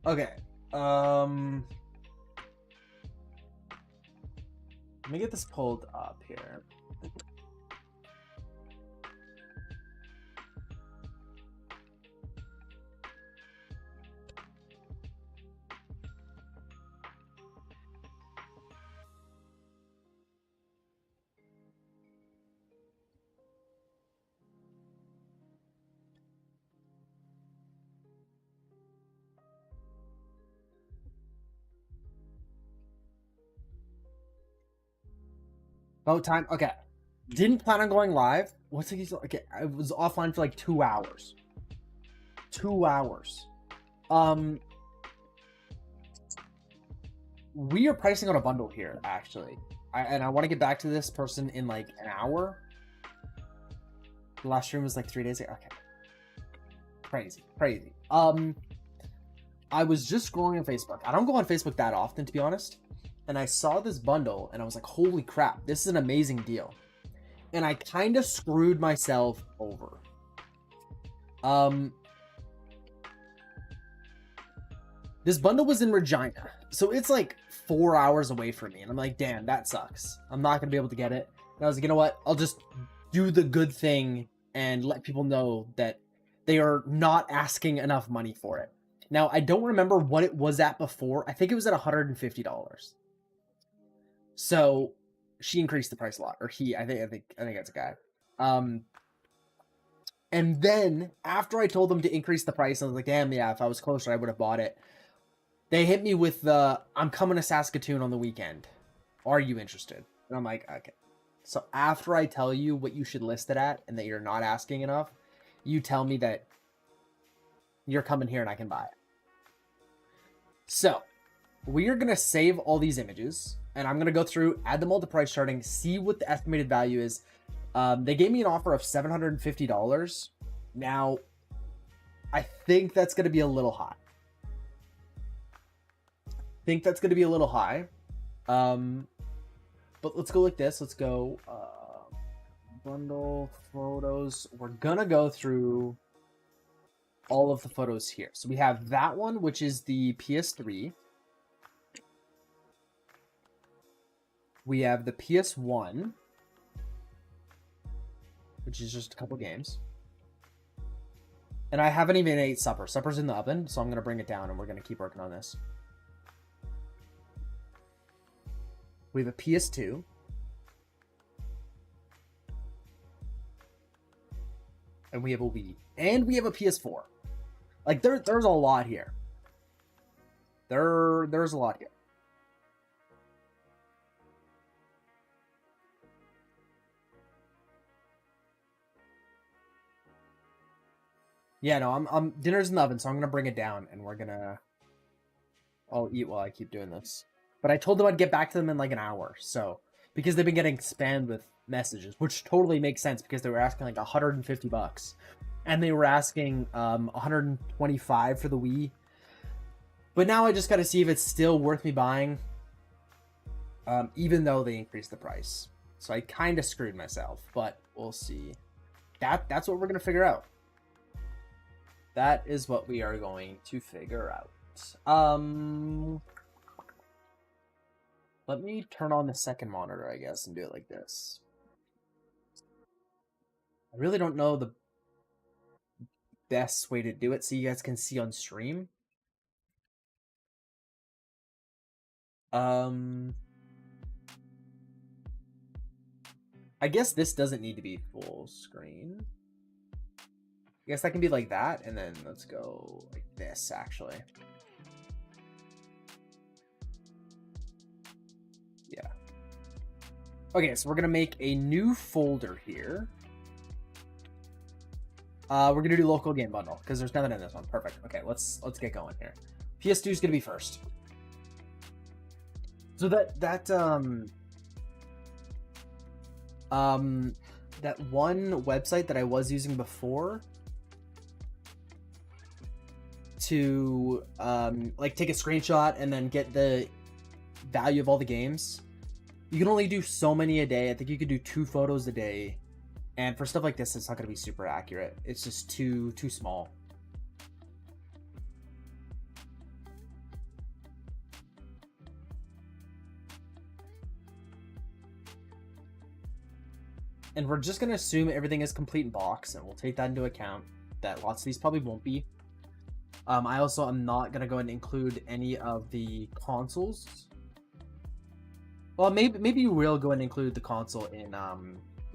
Okay. Let me get this pulled up here. Oh, time. Okay. Didn't plan on going live. What's the okay? I was offline for like 2 hours. 2 hours. Um, we are pricing on a bundle here, actually. And I want to get back to this person in like an hour. The last stream was like 3 days ago. Okay. Crazy, crazy. I was just scrolling on Facebook. I don't go on Facebook that often, to be honest. And I saw this bundle and I was like, holy crap, this is an amazing deal. And I kind of screwed myself over. This bundle was in Regina, so it's like 4 hours away from me. And I'm like, damn, that sucks. I'm not going to be able to get it. And I was like, you know what? I'll just do the good thing and let people know that they are not asking enough money for it. Now, I don't remember what it was at before. I think it was at $150. So she increased the price a lot, or he. I think that's a guy. And then after I told them to increase the price, I was like, damn, yeah, if I was closer, I would have bought it. They hit me with the, I'm coming to Saskatoon on the weekend. Are you interested? And I'm like, okay. So after I tell you what you should list it at and that you're not asking enough, you tell me that you're coming here and I can buy it. So we are going to save all these images and I'm going to go through, add them all to price charting, see what the estimated value is. They gave me an offer of $750. Now, I think that's going to be a little high. But let's go like this. Let's go bundle photos. We're gonna go through all of the photos here. So we have that one, which is the PS3. We have the PS1, which is just a couple games. And I haven't even ate supper. Supper's in the oven, so I'm gonna bring it down and we're gonna keep working on this. We have a PS2. And we have a Wii. And we have a PS4. Like, there's a lot here. There's a lot here. Yeah, no, I'm dinner's in the oven, so I'm gonna bring it down and I'll eat while I keep doing this. But I told them I'd get back to them in like an hour, so because they've been getting spammed with messages, which totally makes sense because they were asking like $150, and they were asking 125 for the Wii. But now I just got to see if it's still worth me buying, even though they increased the price. So I kind of screwed myself, but we'll see. That's what we're gonna figure out. That is what we are going to figure out. Let me turn on the second monitor, I guess, and do it like this. I really don't know the best way to do it so you guys can see on stream. I guess this doesn't need to be full screen. I guess that can be like that, and then let's go like this, actually. Yeah. Okay, so we're gonna make a new folder here. We're gonna do local game bundle because there's nothing in this one. Perfect. Okay, let's get going here. PS2 is gonna be first. So that one website that I was using before to like take a screenshot and then get the value of all the games, you can only do so many a day. I think you could do 2 photos a day, and for stuff like this it's not going to be super accurate. It's just too small. And we're just gonna assume everything is complete in box, and we'll take that into account. That lots of these probably won't be. I also am not gonna go and include any of the consoles. Well, maybe you will go and include the console in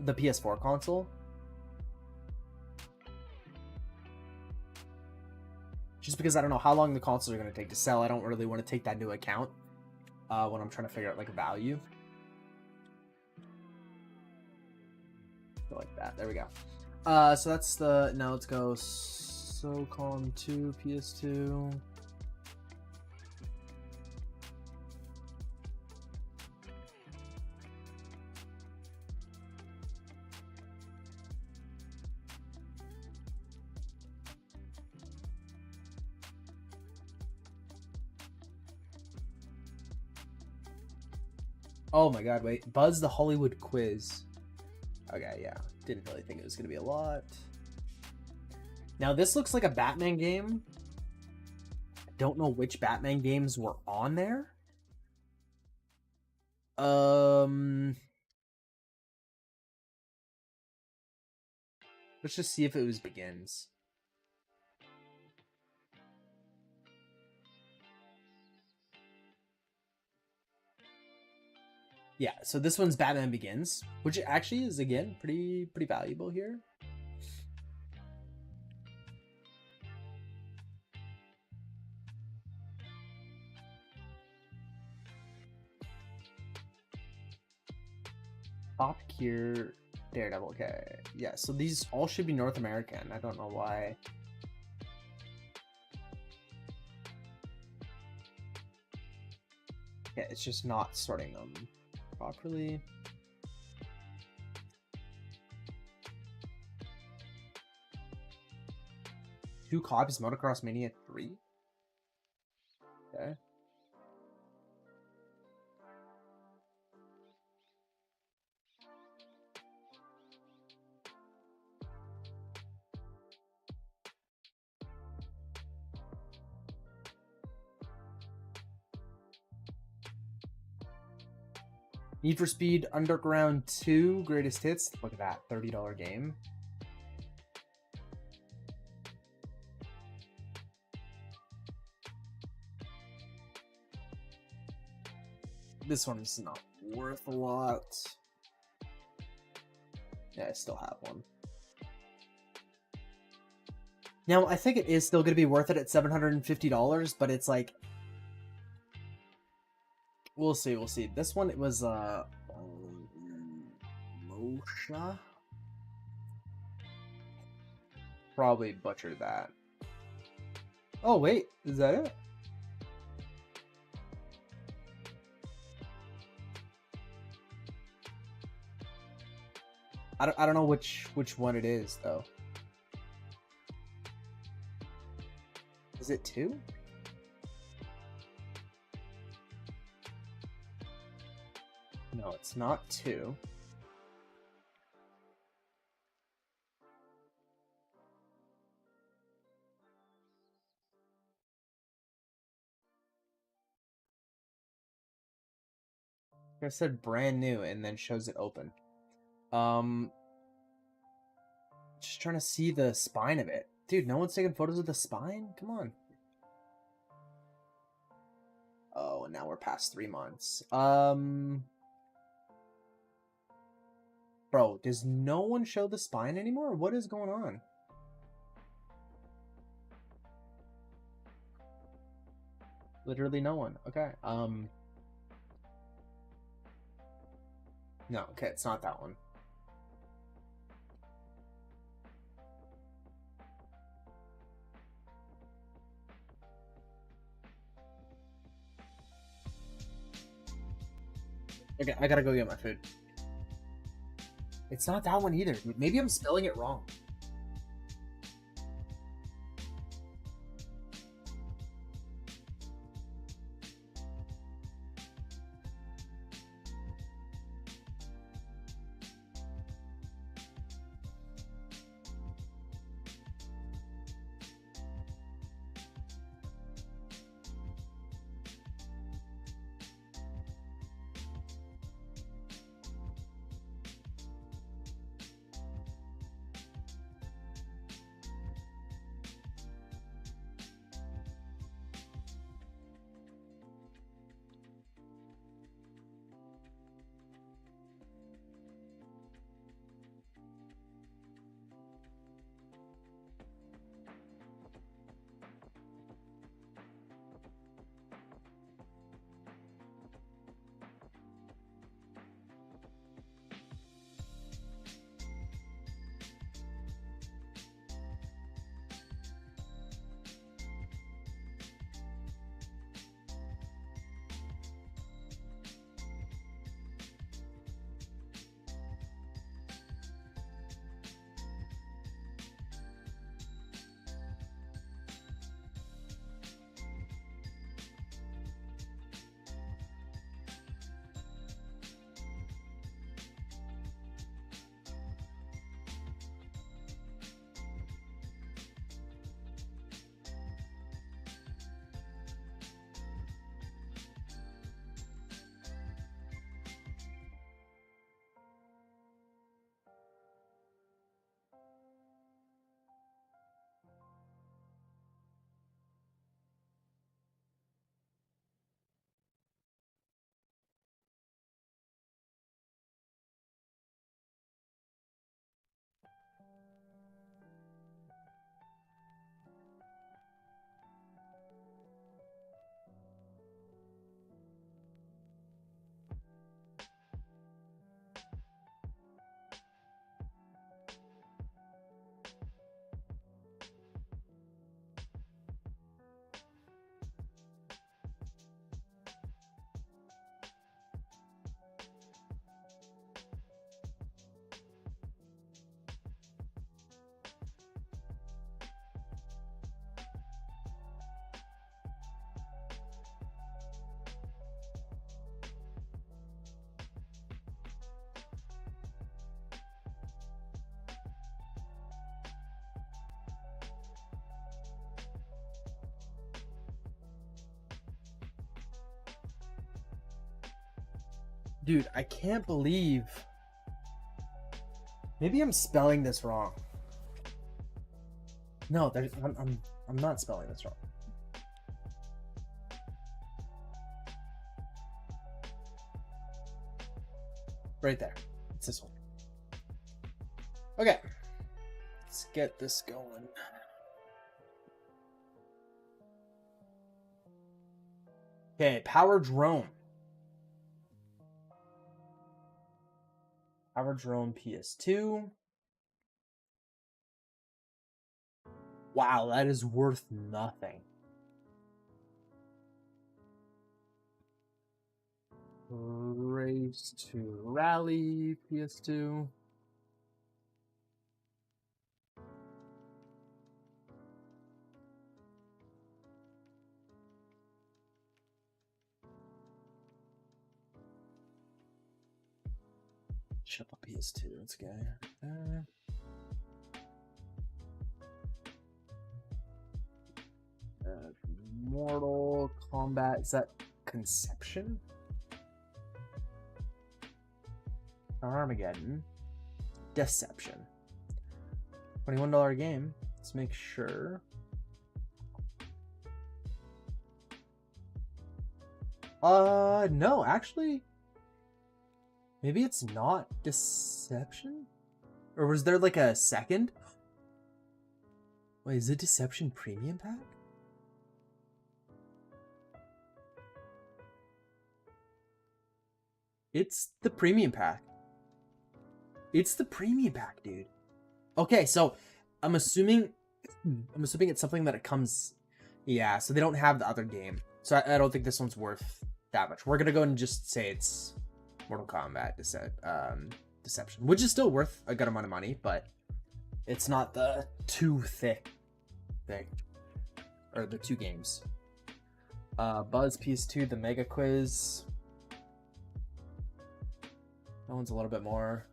the PS4 console. Just because I don't know how long the consoles are gonna take to sell, I don't really want to take that into account when I'm trying to figure out like a value. Go like that. There we go. So that's the. Now let's go. SOCOM 2 PS2. Oh my god, wait. Buzz the Hollywood Quiz. Okay, yeah. Didn't really think it was going to be a lot. Now, this looks like a Batman game. I don't know which Batman games were on there. Let's just see if it was Begins. Yeah, so this one's Batman Begins, which actually is, again, pretty valuable here. Top Gear, Daredevil. Okay, yeah. So these all should be North American. I don't know why. Yeah, it's just not sorting them properly. Two copies, Motocross Mania 3. Okay. Need for Speed Underground 2 Greatest Hits. Look at that, $30 game. This one's not worth a lot. Yeah, I still have one. Now, I think it is still going to be worth it at $750, but it's like... We'll see, we'll see. This one, it was, Mosha? Probably butchered that. Oh, wait, is that it? I don't know which one it is, though. Is it 2? No, it's not 2. I said brand new and then shows it open. Just trying to see the spine of it. Dude, no one's taking photos of the spine? Come on. Oh, and now we're past 3 months. Bro, does no one show the spine anymore? What is going on? Literally no one. Okay. No, okay, it's not that one. Okay, I gotta go get my food. It's not that one either. Maybe I'm spelling it wrong. Dude, I can't believe. Maybe I'm spelling this wrong. No, I'm not spelling this wrong. Right there. It's this one. Okay. Let's get this going. Okay, Power Drone. Power Drone PS2. Wow, that is worth nothing. Race to Rally PS2. Shut up, PS2. Let's go. Mortal Kombat. Is that Conception? Armageddon. Deception. $21 game. Let's make sure. No, actually. Maybe it's not Deception? Or was there like a second? Wait, is it Deception Premium Pack? It's the Premium Pack. It's the Premium Pack, dude. Okay, so I'm assuming it's something that it comes. Yeah, so they don't have the other game. So I don't think this one's worth that much. We're gonna go and just say it's Mortal Kombat Deception, which is still worth a good amount of money, but it's not the too thick thing. Or the two games. Buzz PS2, the Mega Quiz. That one's a little bit more.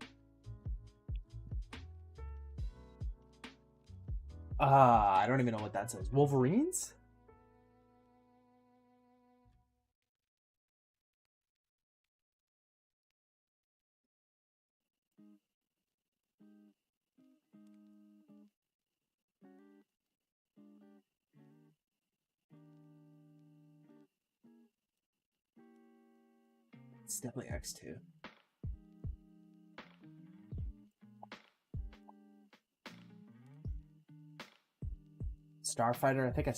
I don't even know what that says. Wolverines? It's definitely X2. Starfighter, I think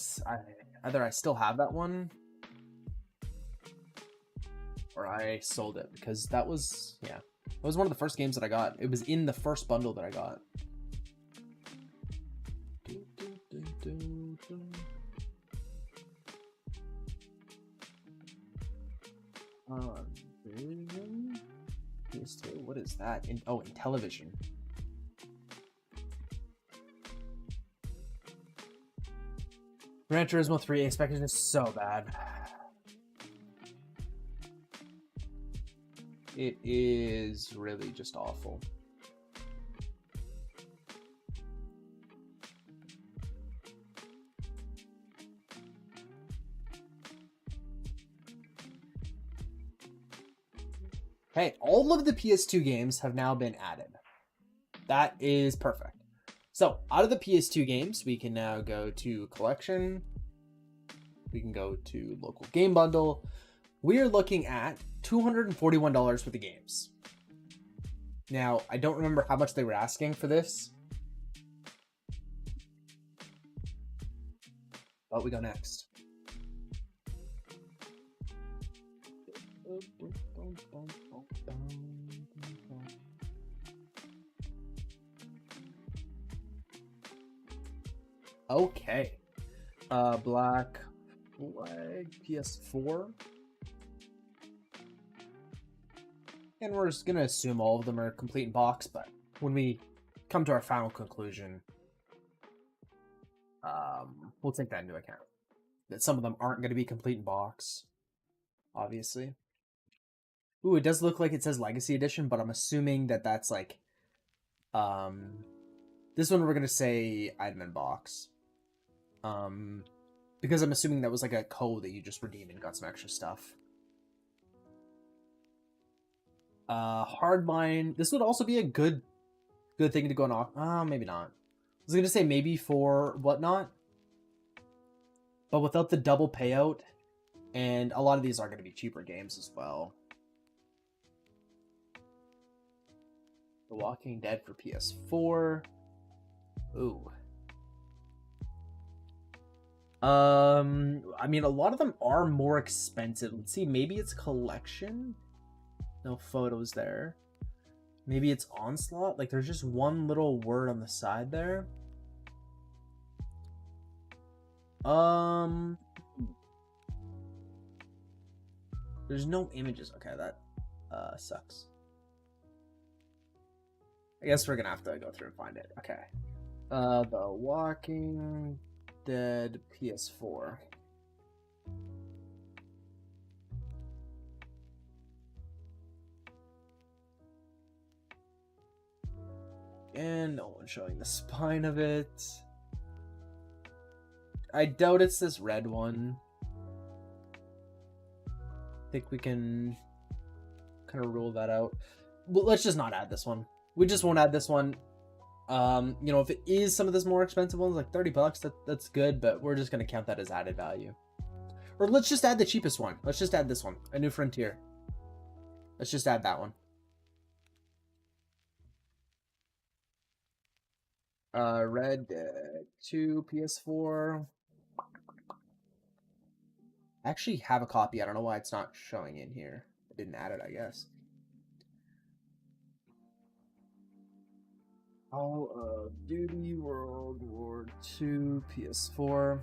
either I still have that one or I sold it, because that was, yeah, it was one of the first games that I got. It was in the first bundle that I got. Vision? PS2, what is that? In Television. Gran Turismo 3 expectation is so bad. It is really just awful. Hey, all of the PS2 games have now been added. That is perfect. So, out of the PS2 games, we can now go to Collection. We can go to Local Game Bundle. We are looking at $241 for the games. Now, I don't remember how much they were asking for this. But we go next. Okay. Black Flag PS4. And we're just gonna assume all of them are complete in box, but when we come to our final conclusion, we'll take that into account. That some of them aren't going to be complete in box, obviously. Ooh, it does look like it says Legacy Edition, but I'm assuming that that's like, this one we're going to say item in box. Because I'm assuming that was like a code that you just redeemed and got some extra stuff. Hardline. This would also be a good thing to go on. Maybe not. I was gonna say maybe for Whatnot, but without the double payout, and a lot of these are gonna be cheaper games as well. The Walking Dead for PS4. Ooh. I mean, a lot of them are more expensive. Let's see, maybe it's collection. No photos there. Maybe it's Onslaught. Like, there's just one little word on the side there. There's no images. Okay, that sucks. I guess we're gonna have to go through and find it. Okay. The Walking Dead PS4. And no one showing the spine of it. I doubt it's this red one. I think we can kind of rule that out. Well, let's just not add this one. We just won't add this one. You know, if it is some of this more expensive ones, like $30, that's good, but we're just gonna count that as added value. Or let's just add the cheapest one. Let's just add this one, A New Frontier. Let's just add that one. Red Dead 2 PS4. I actually have a copy. I don't know why it's not showing in here. I didn't add it, I guess. Call of Duty World War II PS4.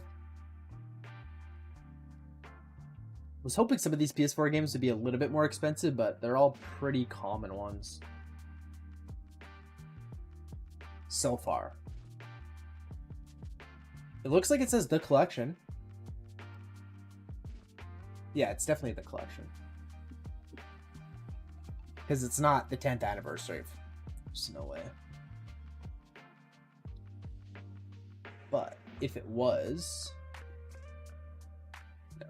Was hoping some of these PS4 games would be a little bit more expensive, but they're all pretty common ones so far. It looks like it says The Collection. Yeah, it's definitely The Collection. Because it's not the 10th anniversary. There's no way. But if it was... No.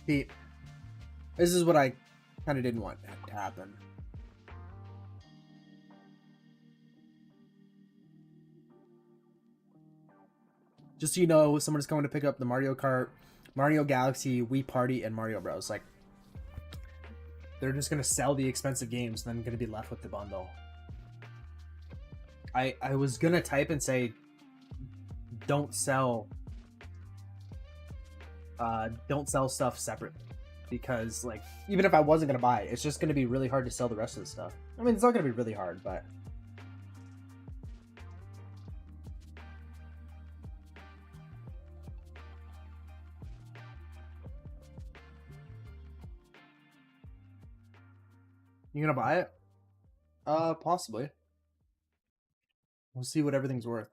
See, this is what I kind of didn't want to happen. Just so you know, someone's coming to pick up the Mario Kart, Mario Galaxy, Wii Party, and Mario Bros. Like, they're just going to sell the expensive games, then going to be left with the bundle. I was going to type and say, don't sell stuff separately, because like even if I wasn't gonna buy it, it's just gonna be really hard to sell the rest of the stuff. I mean, it's not gonna be really hard, but you gonna buy it? Possibly. We'll see what everything's worth.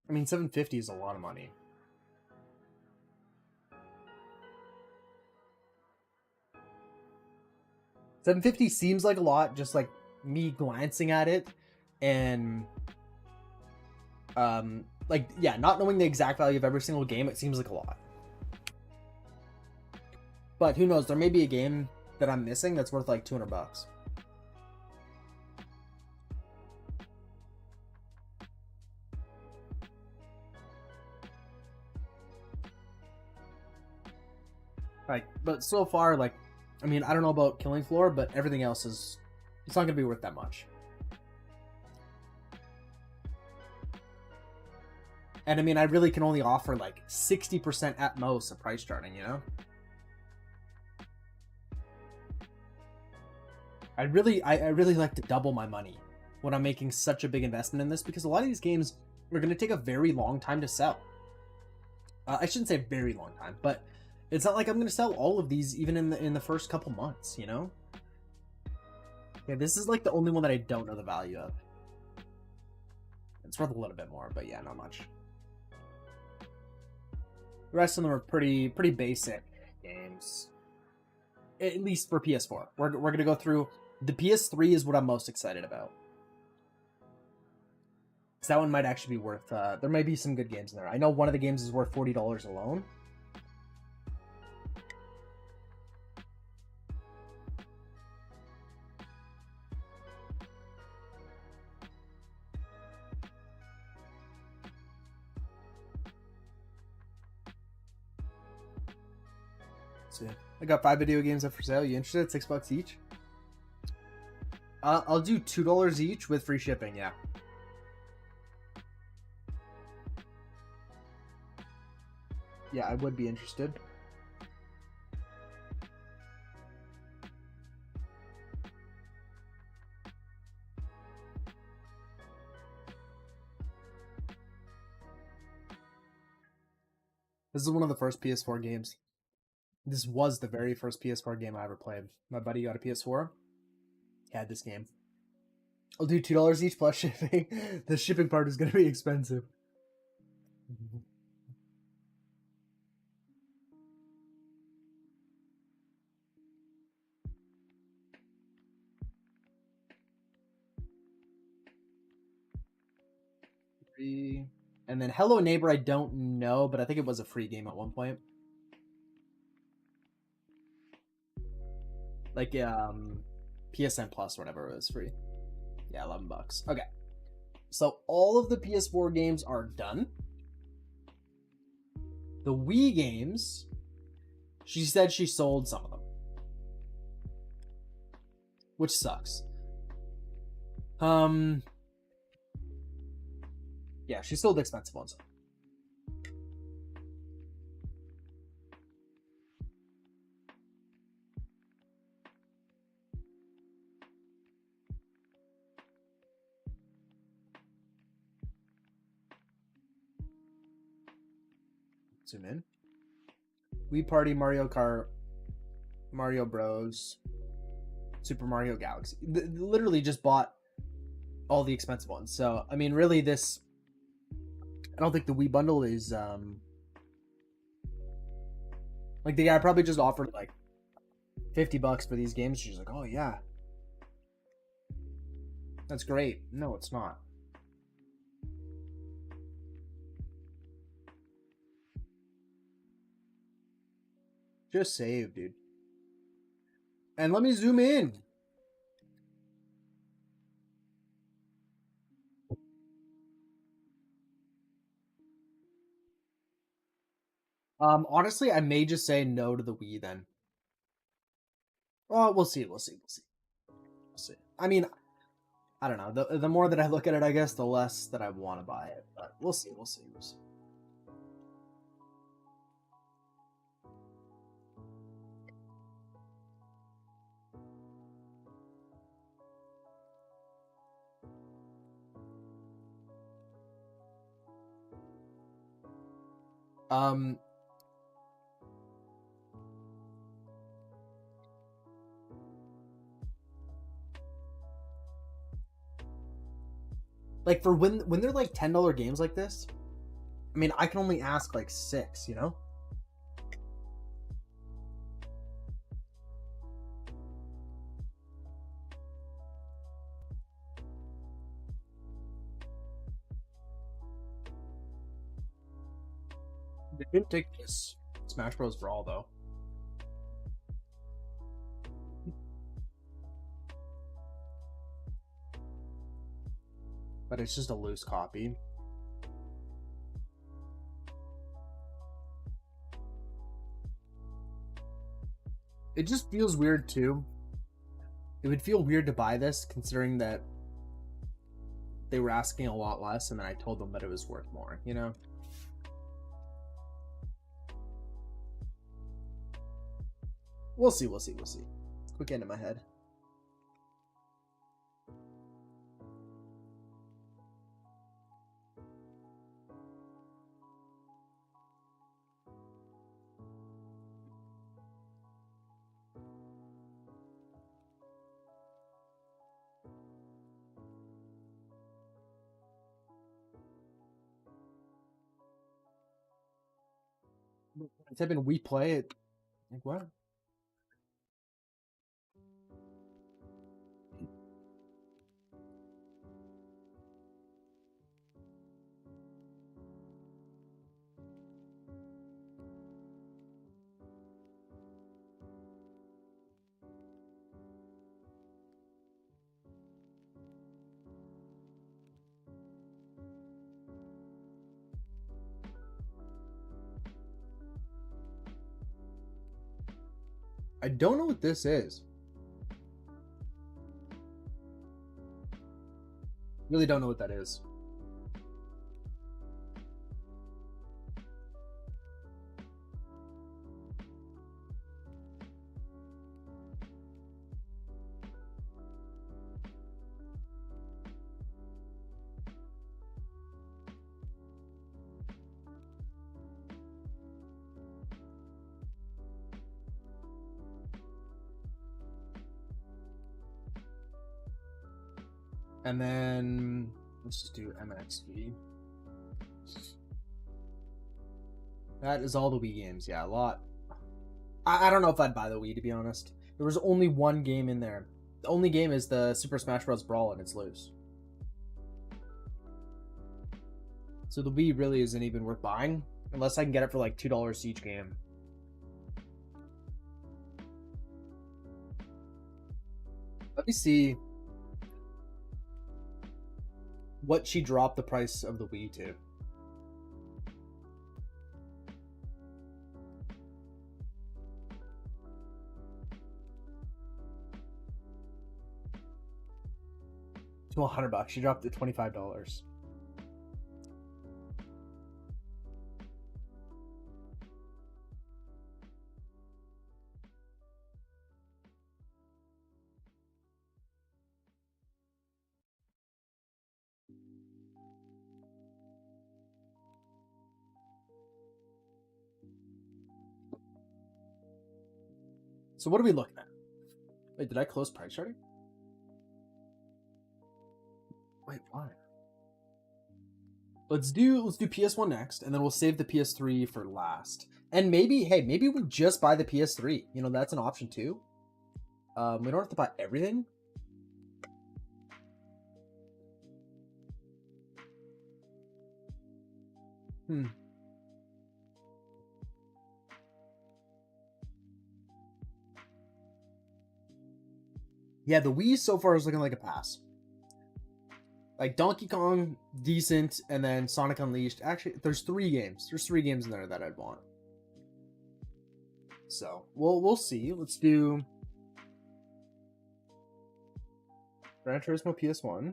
I mean, $750 is a lot of money. $750 seems like a lot, just like me glancing at it, and like, yeah, not knowing the exact value of every single game, it seems like a lot. But who knows? There may be a game that I'm missing that's worth like $200. Like, but so far, like, I mean, I don't know about Killing Floor, but everything else is, it's not going to be worth that much. And I mean, I really can only offer like 60% at most of price charting, you know? I really like to double my money when I'm making such a big investment in this, because a lot of these games are going to take a very long time to sell. I shouldn't say very long time, but it's not like I'm gonna sell all of these even in the first couple months, you know? Yeah, this is like the only one that I don't know the value of. It's worth a little bit more, but yeah, not much. The rest of them are pretty basic games, at least for PS4. We're gonna go through. The PS3 is what I'm most excited about. So that one might actually be worth. There might be some good games in there. I know one of the games is worth $40 alone. So yeah, I got 5 video games up for sale. You interested? $6 each. I'll do $2 each with free shipping. Yeah. Yeah, I would be interested. This is one of the first PS4 games. This was the very first PS4 game I ever played. My buddy got a PS4. He had this game. I'll do $2 each plus shipping. The shipping part is going to be expensive. Free. And then Hello Neighbor, I don't know, but I think it was a free game at one point. Like PSN Plus or whatever, it was free. Yeah, $11. Okay. So all of the PS4 games are done. The Wii games, she said she sold some of them, which sucks. Yeah, she sold expensive ones. Zoom in. Wii Party, Mario Kart, Mario Bros, Super Mario Galaxy. Literally just bought all the expensive ones. So, I mean, really this... I don't think the Wii bundle is... Like, the guy probably just offered, like, $50 for these games. She's like, oh, yeah. That's great. No, it's not. Just save, dude. And let me zoom in. Honestly, I may just say no to the Wii then. Well, we'll see. We'll see. I mean, I don't know. The more that I look at it, I guess, the less that I want to buy it. But we'll see. Um, like for when they're like $10 games like this, I mean, I can only ask like 6, you know? They didn't take this Smash Bros. Brawl though. But it's just a loose copy. It just feels weird too. It would feel weird to buy this considering that they were asking a lot less and then I told them that it was worth more, you know? We'll see. Quick end in my head. I type in we play it. Like what? I don't know what this is. Really don't know what that is. And then let's just do MXV. That is all the Wii games. Yeah, a lot. I don't know if I'd buy the Wii, to be honest. There was only one game in there. The only game is the Super Smash Bros. Brawl, and it's loose. So the Wii really isn't even worth buying, unless I can get it for like $2 each game. Let me see what she dropped the price of the Wii to. To $100. She dropped it to $25. So what are we looking at? Wait, did I close price charting? Wait, why? Let's do PS1 next, and then we'll save the PS3 for last. And maybe, hey, maybe we just buy the PS3. You know, that's an option too. We don't have to buy everything. Yeah, the Wii so far is looking like a pass. Like Donkey Kong, decent, and then Sonic Unleashed. Actually, there's 3 games. There's 3 games in there that I'd want. So we'll see. Let's do Gran Turismo PS1.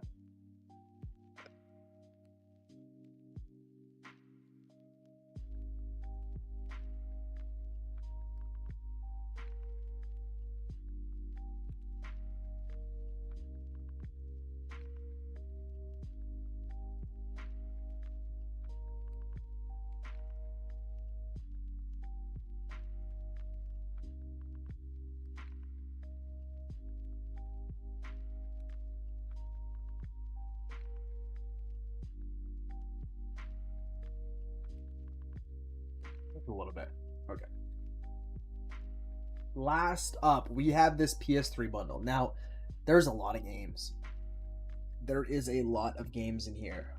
A little bit. Okay. Last up, we have this PS3 bundle. Now, there's a lot of games. There is a lot of games in here.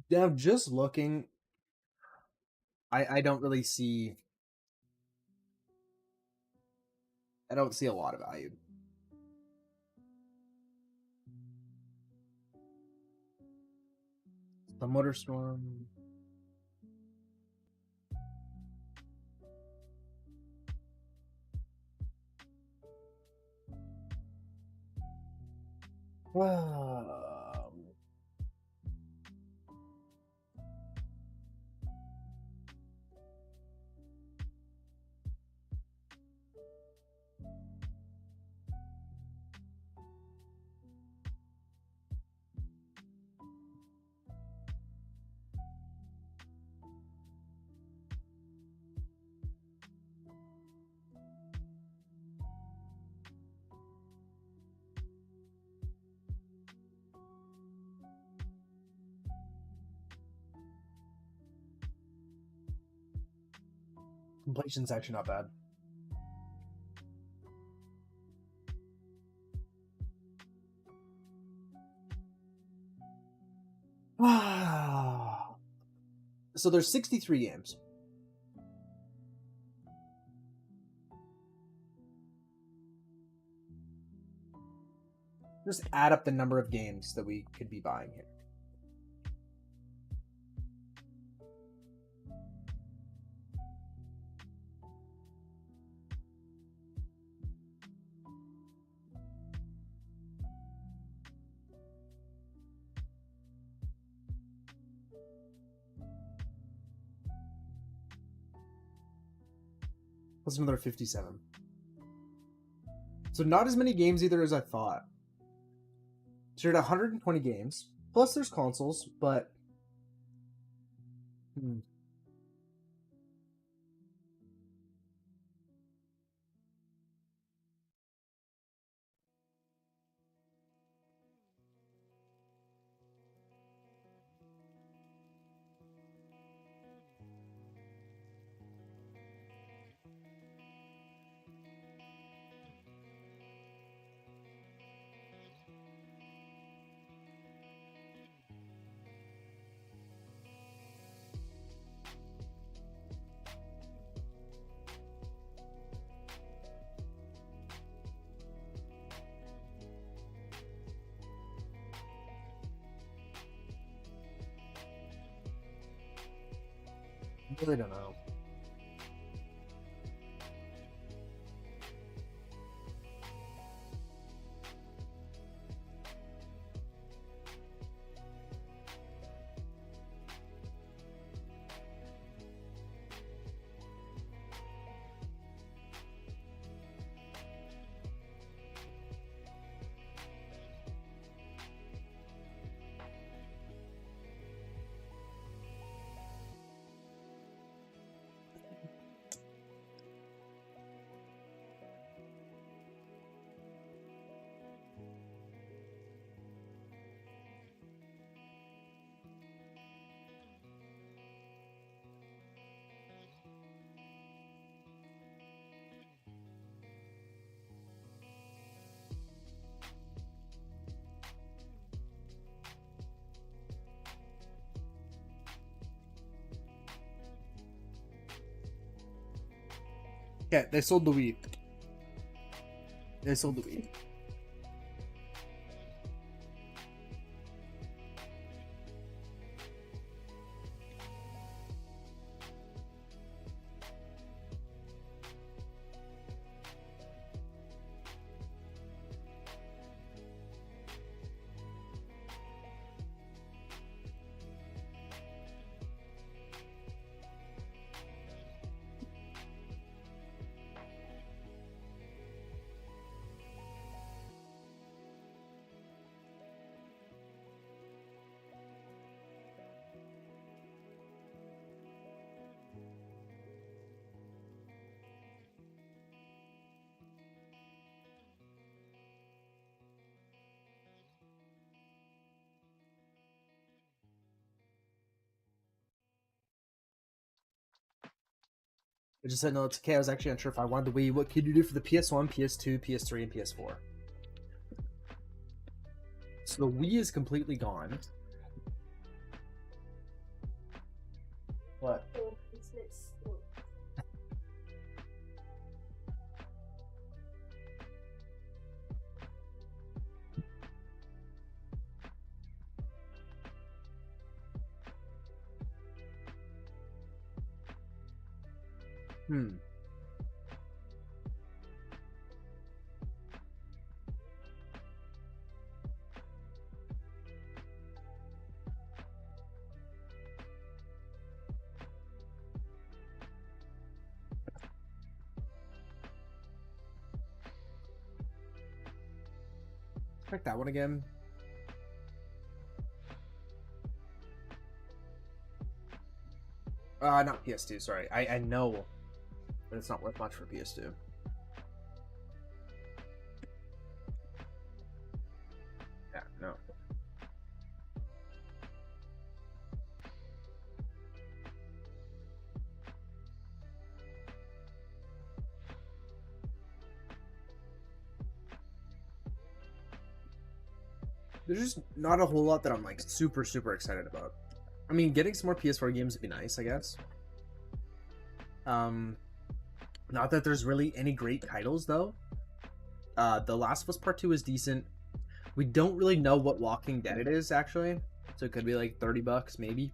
Now, just looking, I don't really see. I don't see a lot of value. The Motorstorm. Completion's actually not bad. So there's 63 games. Just add up the number of games that we could be buying here. Plus another 57. So not as many games either as I thought. So you're at 120 games. Plus there's consoles, but... I really don't know. Yeah, they sold the Wii. They sold the Wii. I just said no, it's okay. I was actually unsure if I wanted the Wii. What could you do for the PS1, PS2, PS3, and PS4? So the Wii is completely gone. What? Check that one again. Not PS2, sorry. I know, but it's not worth much for PS2. Yeah, no. there's just not a whole lot that I'm like super excited about. I mean, getting some more PS4 games would be nice, I guess. Not that there's really any great titles though. The Last of Us Part 2 is decent. We don't really know what Walking Dead it is actually, so it could be like $30 maybe.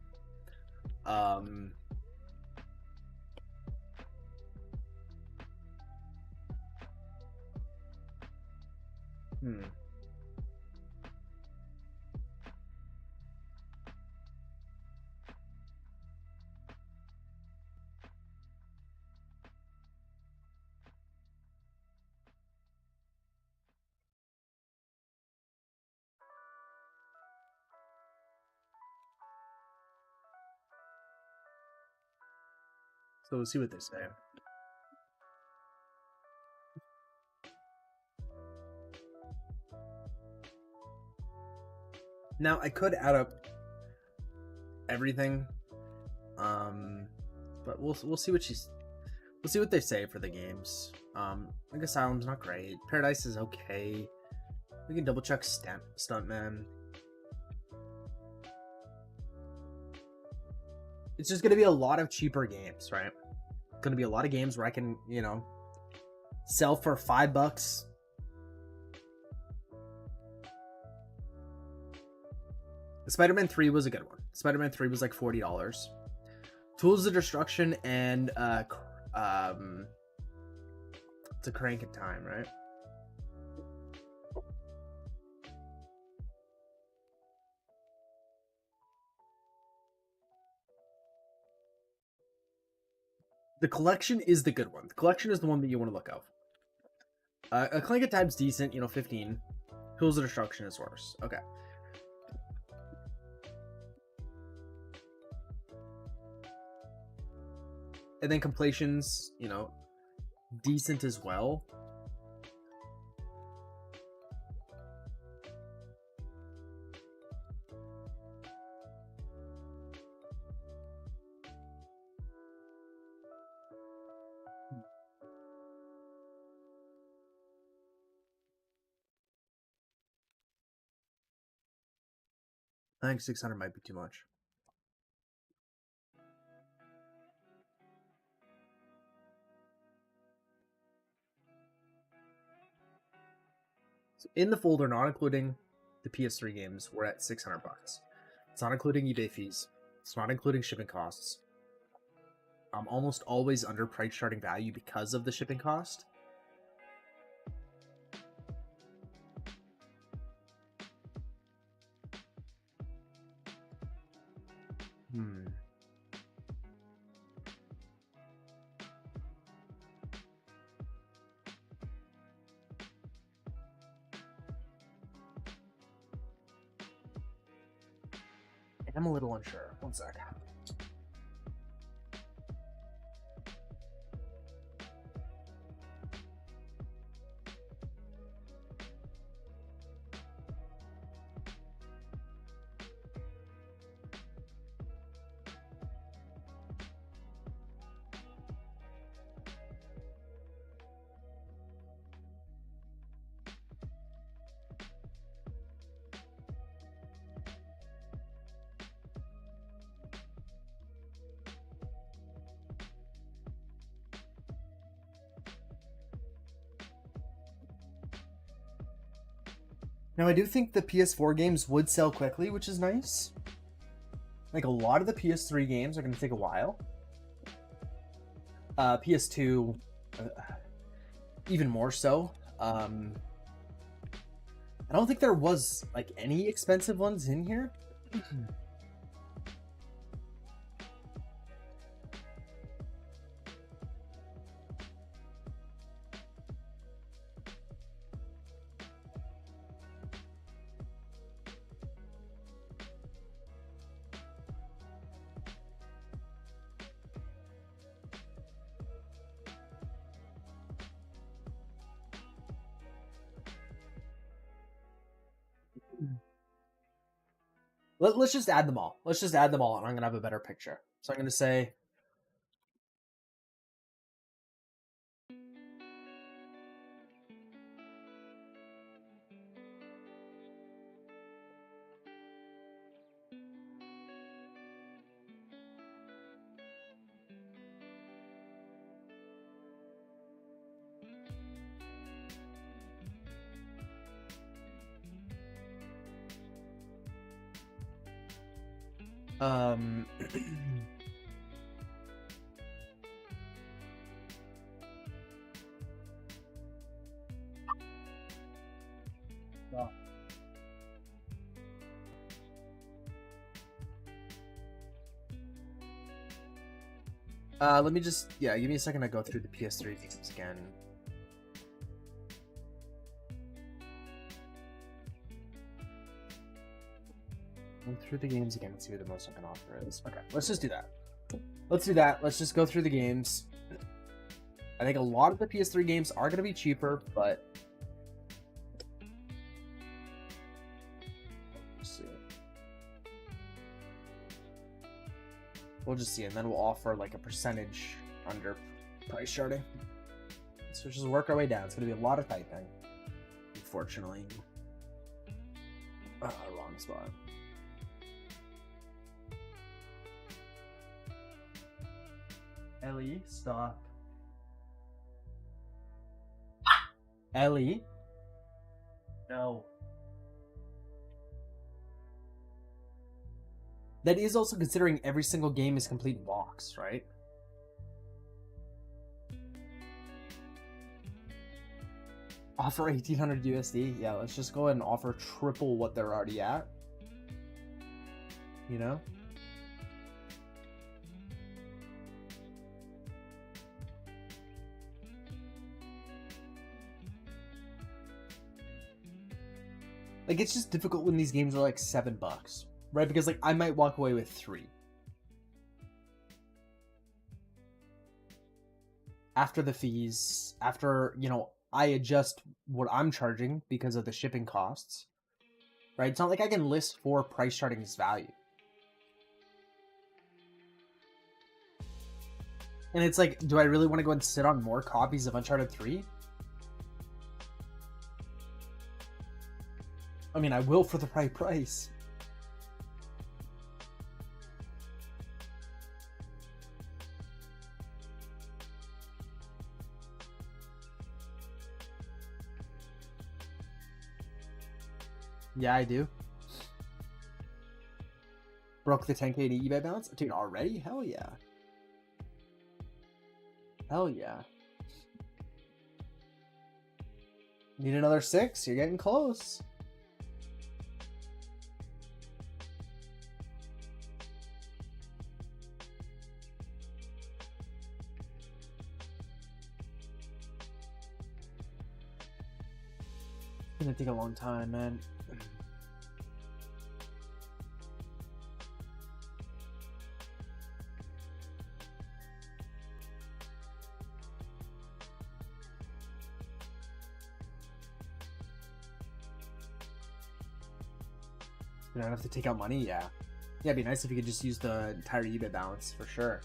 So we'll see what they say. Now I could add up everything, but we'll see what we'll see what they say for the games. Like Asylum's not great. Paradise is okay. We can double check Stuntman. It's just gonna be a lot of cheaper games, right? Gonna be a lot of games where I can, you know, sell for $5. Spider-Man 3 was a good one. Spider-Man 3 was like $40. Tools of Destruction and it's a Crank in Time, right? The Collection is the good one. The Collection is the one that you want to look out. A Clank in Time's decent, you know, 15. Tools of Destruction is worse. Okay. And then Completions, you know, decent as well. I think 600 might be too much. So in the folder, not including the PS3 games, we're at $600. It's not including eBay fees. It's not including shipping costs. I'm almost always under price charting value because of the shipping cost. I'm a little unsure. One sec. Now, I do think the PS4 games would sell quickly, which is nice. Like, a lot of the PS3 games are going to take a while. PS2, even more so. I don't think there was, like, any expensive ones in here. Let's just add them all. Let's just add them all, and I'm going to have a better picture. So I'm going to say... Um, let me just, yeah, give me a second to go through the PS3 games again. Go through the games again and see what the most I can offer is. Okay, let's just do that. Let's do that. Let's just go through the games. I think a lot of the PS3 games are going to be cheaper, but let's see. We'll just see, and then we'll offer like a percentage under price charting. So just work our way down. It's going to be a lot of typing, unfortunately. Wrong spot. Ellie, stop. Ellie? No. That is also considering every single game is complete box, right? Offer 1800 USD? Yeah, let's just go ahead and offer triple what they're already at. You know? Like, it's just difficult when these games are like $7, right? Because like I might walk away with 3. After the fees, after, you know, I adjust what I'm charging because of the shipping costs, right? It's not like I can list for price charting this value. And it's like, do I really want to go and sit on more copies of Uncharted 3? I mean, I will for the right price. Yeah, I do. Broke the 10K to eBay balance? Dude, already? Hell yeah. Hell yeah. Need another 6? You're getting close. It's gonna take a long time, man. You don't have to take out money? Yeah. Yeah, it'd be nice if you could just use the entire eBay balance, for sure.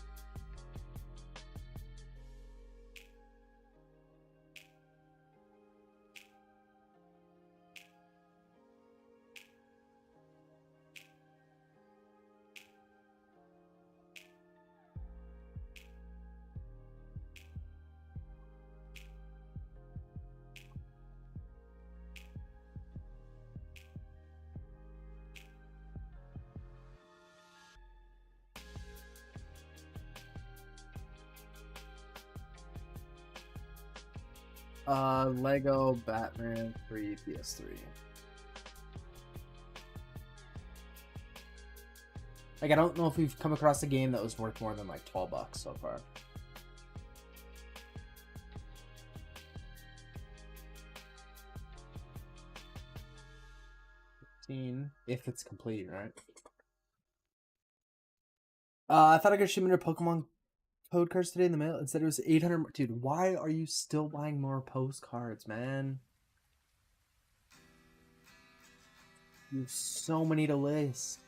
Lego Batman 3 PS3. Like, I don't know if we've come across a game that was worth more than like $12 so far. If it's complete, right? I thought I could ship in your Pokemon code cards today in the mail. Instead, it was 800. Dude, why are you still buying more postcards, man? You have so many to list.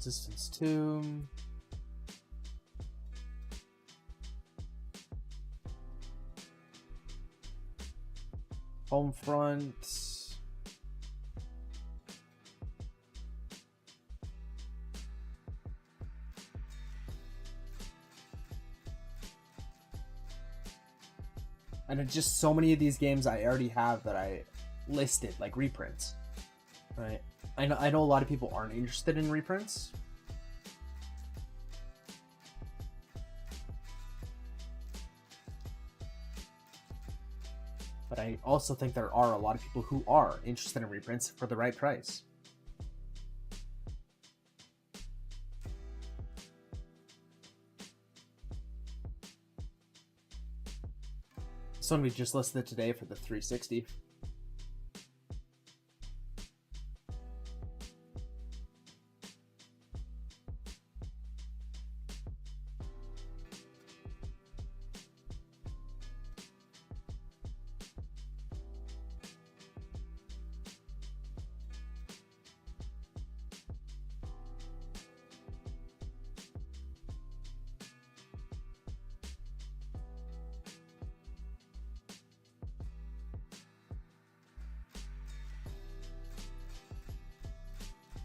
Resistance 2. Homefront. And it's just so many of these games I already have that I listed, like reprints. Right? I know a lot of people aren't interested in reprints. But I also think there are a lot of people who are interested in reprints for the right price. This one we just listed today for the 360.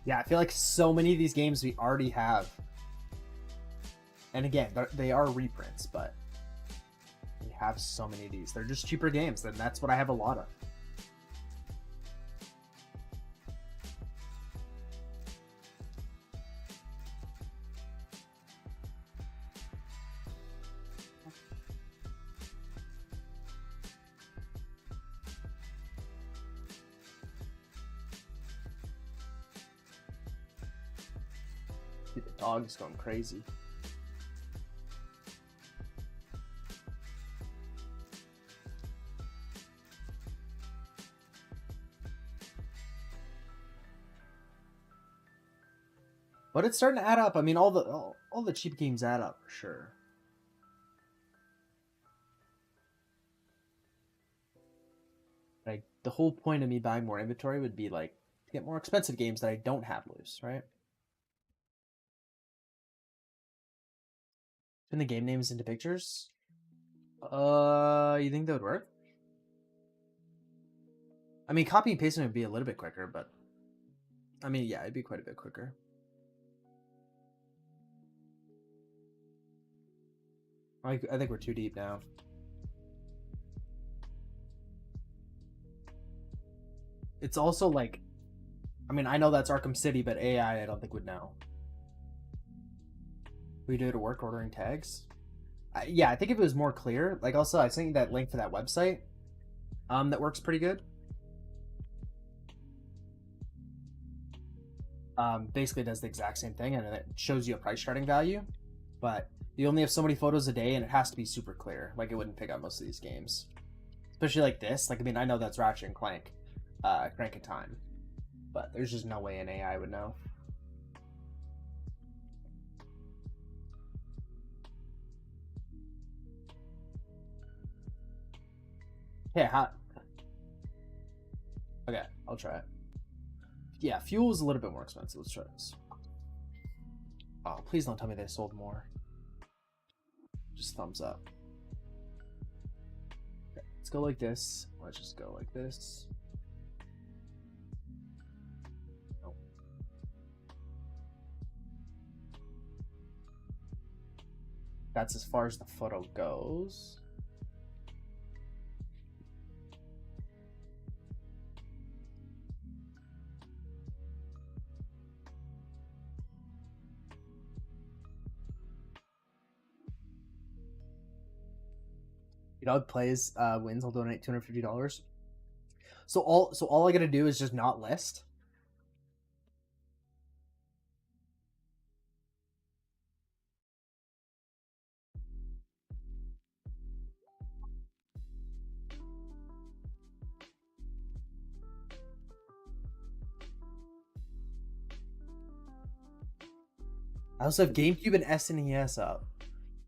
Yeah, I feel like so many of these games we already have. And again, they are reprints, but we have so many of these. They're just cheaper games, and that's what I have a lot of. The dog is going crazy. But it's starting to add up. I mean, all the cheap games add up for sure. Like the whole point of me buying more inventory would be like to get more expensive games that I don't have loose, right? Turn the game names into pictures. You think that would work? I mean, copy and pasting would be a little bit quicker, but I mean, yeah, it'd be quite a bit quicker. I think we're too deep now. It's also like, I mean, I know that's Arkham City, but AI I don't think would know. We do it at work ordering tags. Yeah, I think if it was more clear, like also I sent you that link for that website that works pretty good. Basically does the exact same thing, and it shows you a price charting value, but you only have so many photos a day, and it has to be super clear. Like it wouldn't pick up most of these games, especially like this. Like I mean, I know that's Ratchet and Clank, Crank in Time, but there's just no way an AI would know. Yeah, hot. Okay, I'll try it. Yeah, fuel is a little bit more expensive. Let's try this. Oh, please don't tell me they sold more. Just thumbs up. Okay, let's go like this. Let's just go like this. Nope. That's as far as the photo goes. Dog plays, wins. I'll donate $250. So all I gotta do is just not list. I also have GameCube and SNES up.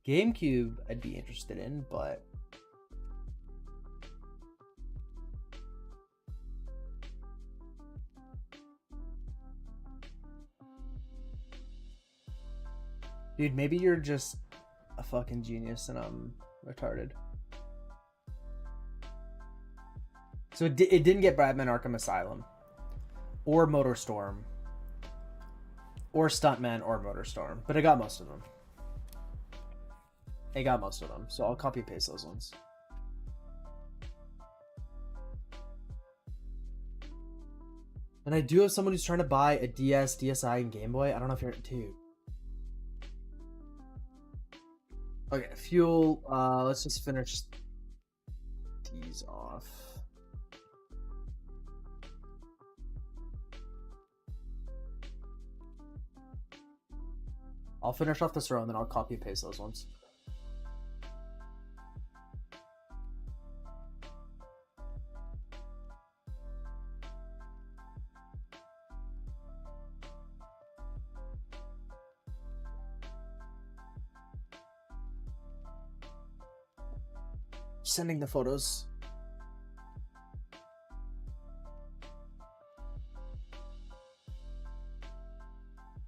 GameCube I'd be interested in, but Dude, maybe you're just a fucking genius and I'm retarded. So it didn't get Batman Arkham Asylum, or Motorstorm, or Stuntman, or Motorstorm, but it got most of them. It got most of them, so I'll copy and paste those ones. And I do have someone who's trying to buy a DS, DSi, and Game Boy. I don't know if you're dude. Okay, fuel. Let's just finish these off. I'll finish off this row and then I'll copy and paste those ones. Sending the photos.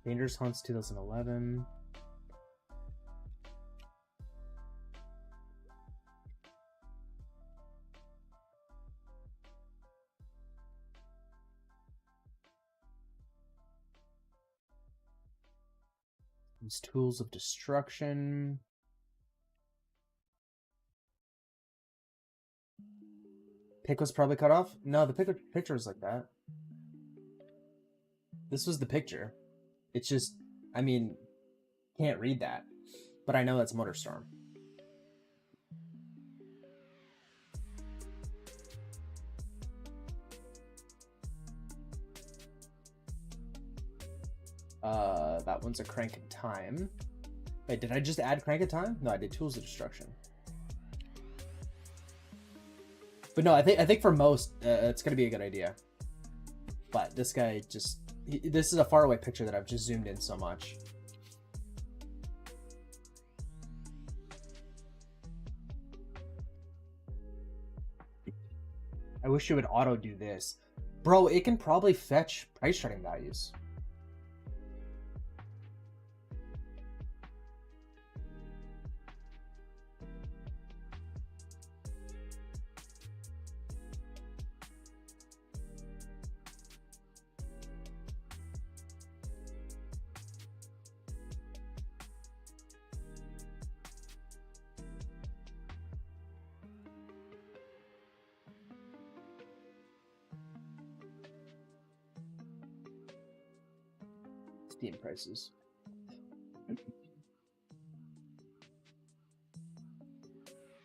Dangerous Hunts 2011. These Tools of Destruction. Pic was probably cut off? No, the picture was like that. This was the picture. It's just, I mean, can't read that. But I know that's Motorstorm. That one's a Crank in Time. Wait, did I just add Crank in Time? No, I did Tools of Destruction. But no, I think for most, it's gonna be a good idea. But this guy just, this is a faraway picture that I've just zoomed in so much. I wish it would auto do this. Bro, it can probably fetch price charting values. Steam prices.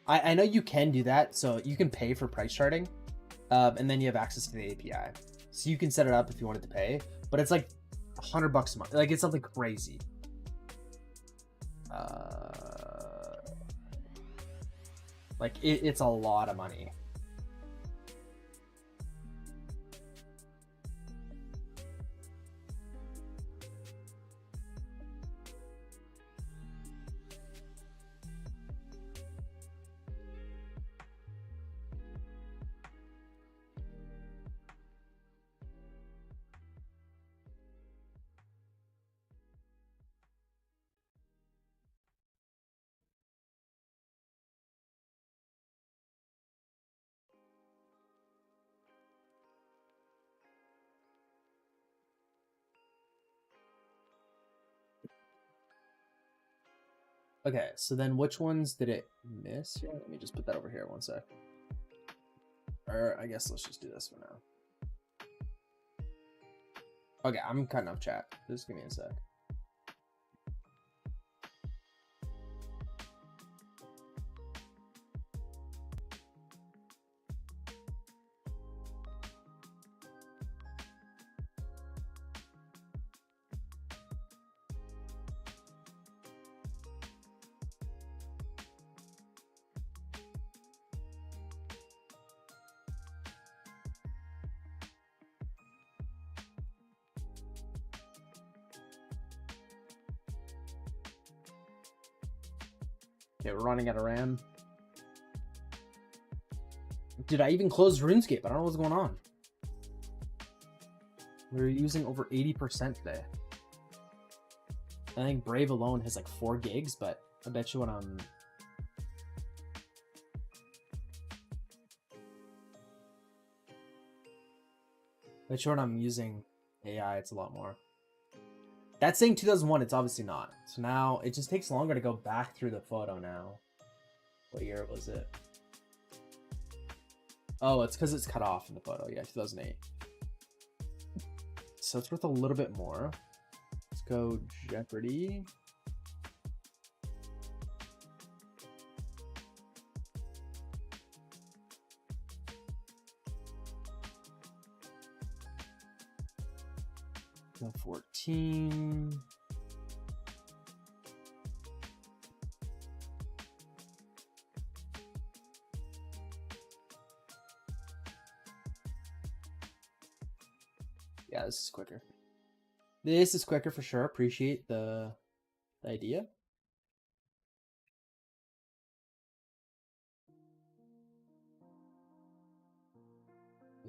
I know you can do that, so you can pay for price charting, and then you have access to the API. So you can set it up if you wanted to pay, but it's like $100 a month. Like, it's something crazy. Like, it's a lot of money. Okay, so then which ones did it miss? Yeah, let me just put that over here one sec. Or I guess let's just do this for now. Okay, I'm cutting off chat. Just give me a sec. Okay, we're running out of RAM. Did I even close RuneScape? I don't know what's going on. We're using over 80% today. I think Brave alone has like 4 gigs, but I bet you when I'm using AI, it's a lot more. That's saying 2001, it's obviously not. So now it just takes longer to go back through the photo now. What year was it? Oh, it's because it's cut off in the photo. Yeah, 2008. So it's worth a little bit more. Let's go Jeopardy. Go 14. Yeah, this is quicker. This is quicker for sure. Appreciate the idea.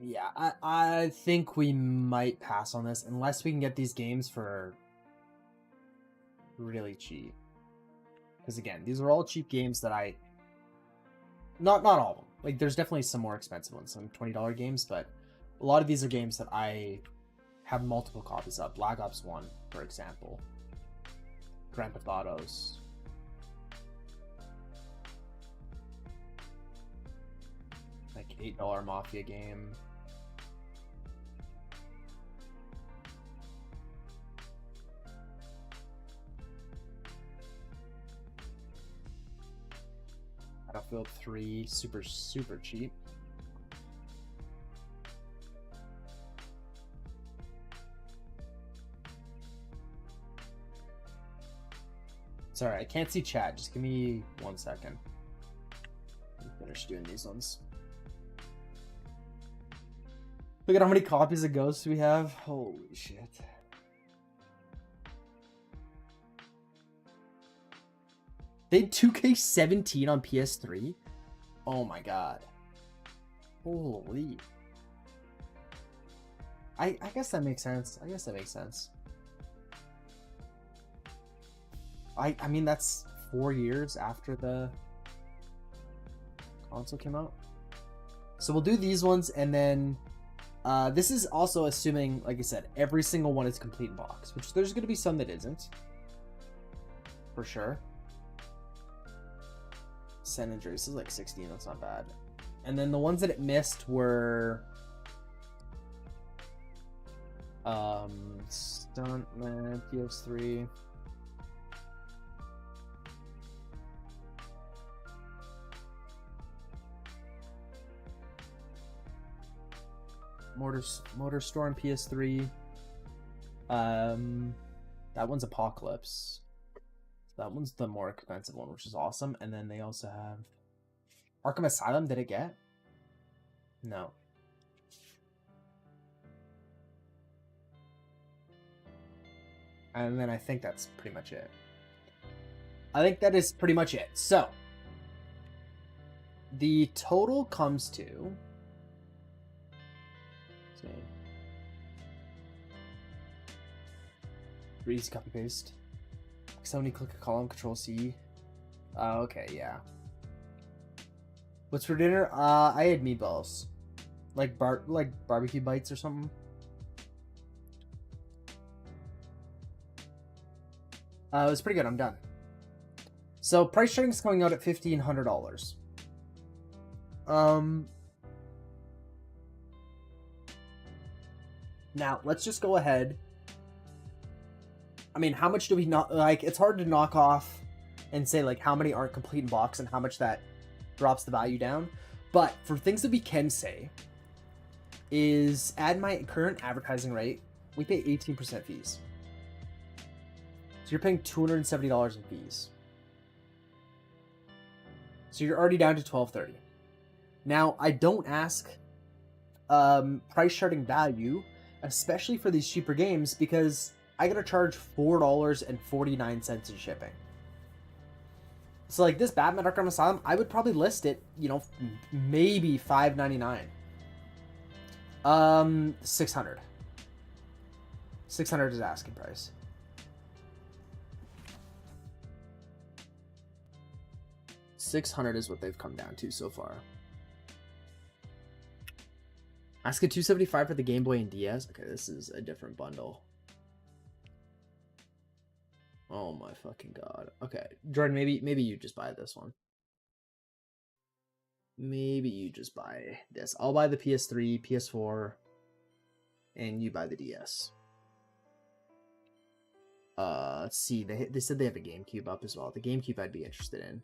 Yeah, I think we might pass on this unless we can get these games for really cheap. Because again, these are all cheap games that I... Not all of them. Like, there's definitely some more expensive ones, some $20 games, but a lot of these are games that I have multiple copies of. Black Ops 1, for example. Grand Theft Autos. Like $8 Mafia game. Battlefield 3, super cheap. Sorry, I can't see chat. Just give me 1 second. Finish doing these ones. Look at how many copies of Ghost we have. Holy shit. They had 2K17 on PS3? Oh my god. Holy. I guess that makes sense. I mean, that's 4 years after the console came out. So we'll do these ones, and then this is also assuming, like I said, every single one is complete in box, which there's going to be some that isn't. For sure. San Andreas is like 16, that's not bad. And then the ones that it missed were Stuntman, PS3. Motor Storm PS3. That one's Apocalypse. That one's the more expensive one, which is awesome. And then they also have Arkham Asylum. Did it get? No. And then I think that's pretty much it. I think that is pretty much it. So the total comes to... Let's see. Easy copy paste. So when you click a column, Control C. Okay, yeah. What's for dinner? I had meatballs, like barbecue bites or something. It was pretty good. I'm done. So price charting is coming out at $1,500. Now let's just go ahead. I mean, how much do we not like? It's hard to knock off and say like how many aren't complete in box and how much that drops the value down. But for things that we can say is at my current advertising rate, we pay 18% fees. So you're paying $270 in fees. So you're already down to $1,230. Now I don't ask price charting value, especially for these cheaper games, because I gotta charge $4.49 in shipping. So like this Batman Arkham Asylum, I would probably list it, you know, maybe $5.99. 600. 600 is asking price. $600 is what they've come down to so far. Ask a $275 for the Game Boy and DS. Okay, this is a different bundle. Oh my fucking god. Okay, Jordan, maybe you just buy this one. Maybe you just buy this. I'll buy the PS3, PS4, and you buy the DS. Let's see. They said they have a GameCube up as well. The GameCube I'd be interested in,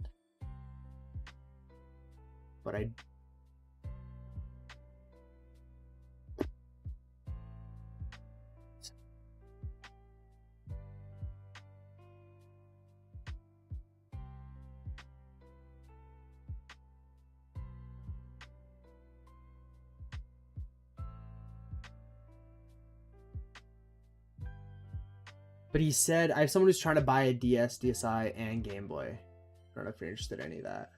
but But he said, I have someone who's trying to buy a DS, DSi, and Game Boy. I don't know if you're interested in any of that.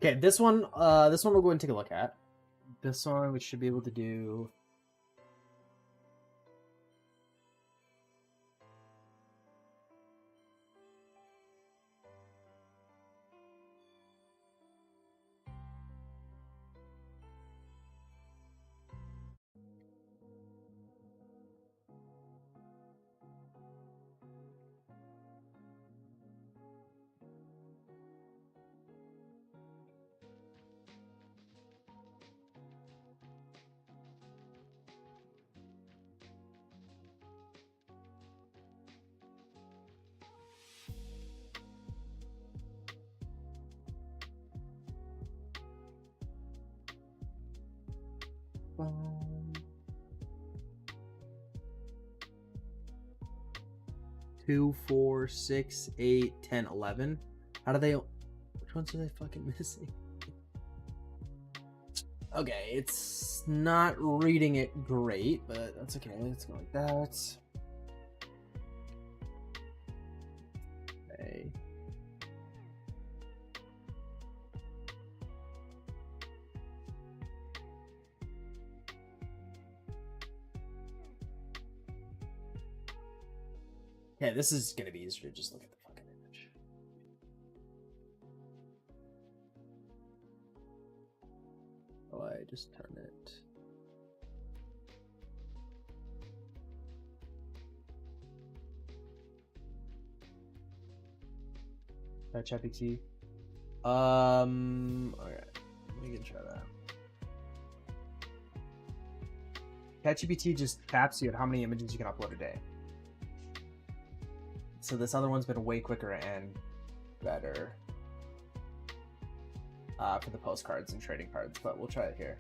Okay, this one we'll go and take a look at. This one we should be able to do. Two, 4, 6, 8, 10, 11. How do they? Which ones are they fucking missing? Okay, it's not reading it great, but that's okay. Let's go like that. Okay. Yeah, this is gonna be easier to just look at the fucking image. Oh, I just turn it. ChatGPT. Okay, we can try that. ChatGPT just caps you at how many images you can upload a day. So this other one's been way quicker and better for the postcards and trading cards, but we'll try it here.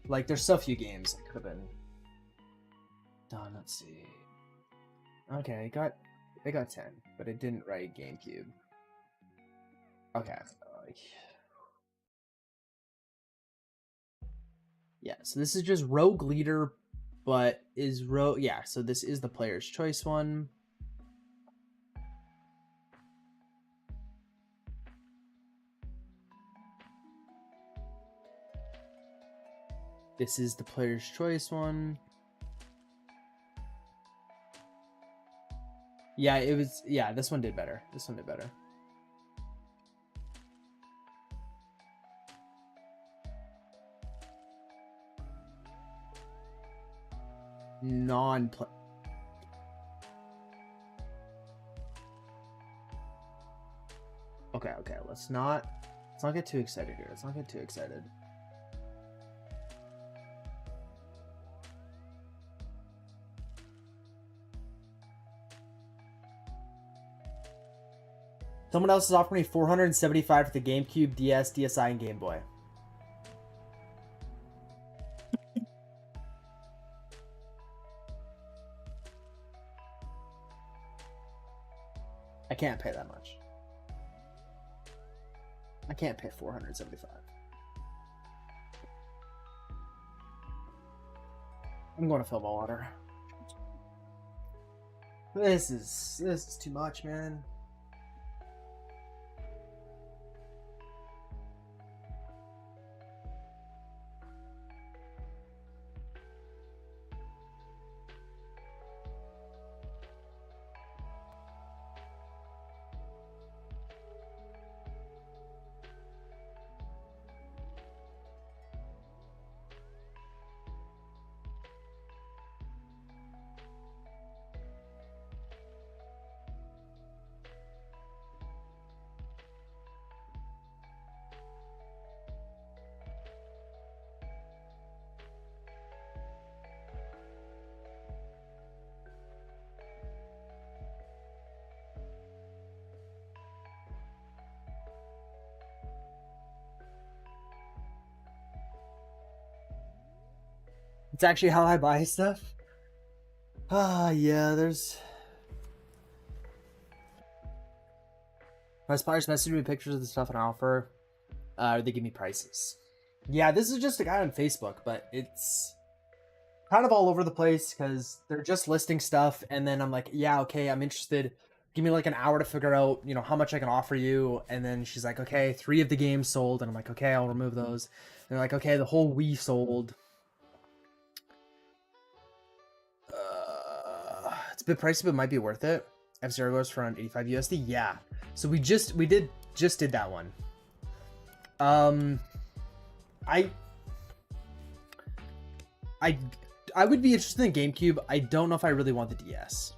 Like, there's so few games that could have been done. Let's see. Okay, it got 10, but it didn't write GameCube. Okay. Yeah, so this is just Rogue Leader, but is Rogue... Yeah, so this is the player's choice one. This is the player's choice one. Yeah, it was... Yeah, this one did better. This one did better. Non-play... Okay, let's not get too excited here. Let's not get too excited. Someone else is offering me $475 for the GameCube, DS, DSi, and Game Boy. I can't pay that much. I can't pay $475. I'm going to fill my water. This is too much, man. It's actually how I buy stuff. Yeah, there's... My suppliers message me pictures of the stuff on offer. They give me prices. Yeah, this is just a guy on Facebook, but it's kind of all over the place because they're just listing stuff, and then I'm like, yeah, okay, I'm interested. Give me like an hour to figure out, you know, how much I can offer you. And then she's like, okay, 3 of the games sold, and I'm like, okay, I'll remove those. And they're like, okay, the whole Wii sold. It's a bit pricey, but might be worth it. F-Zero goes for around 85 USD. Yeah. So we just did that one. I would be interested in GameCube. I don't know if I really want the DS.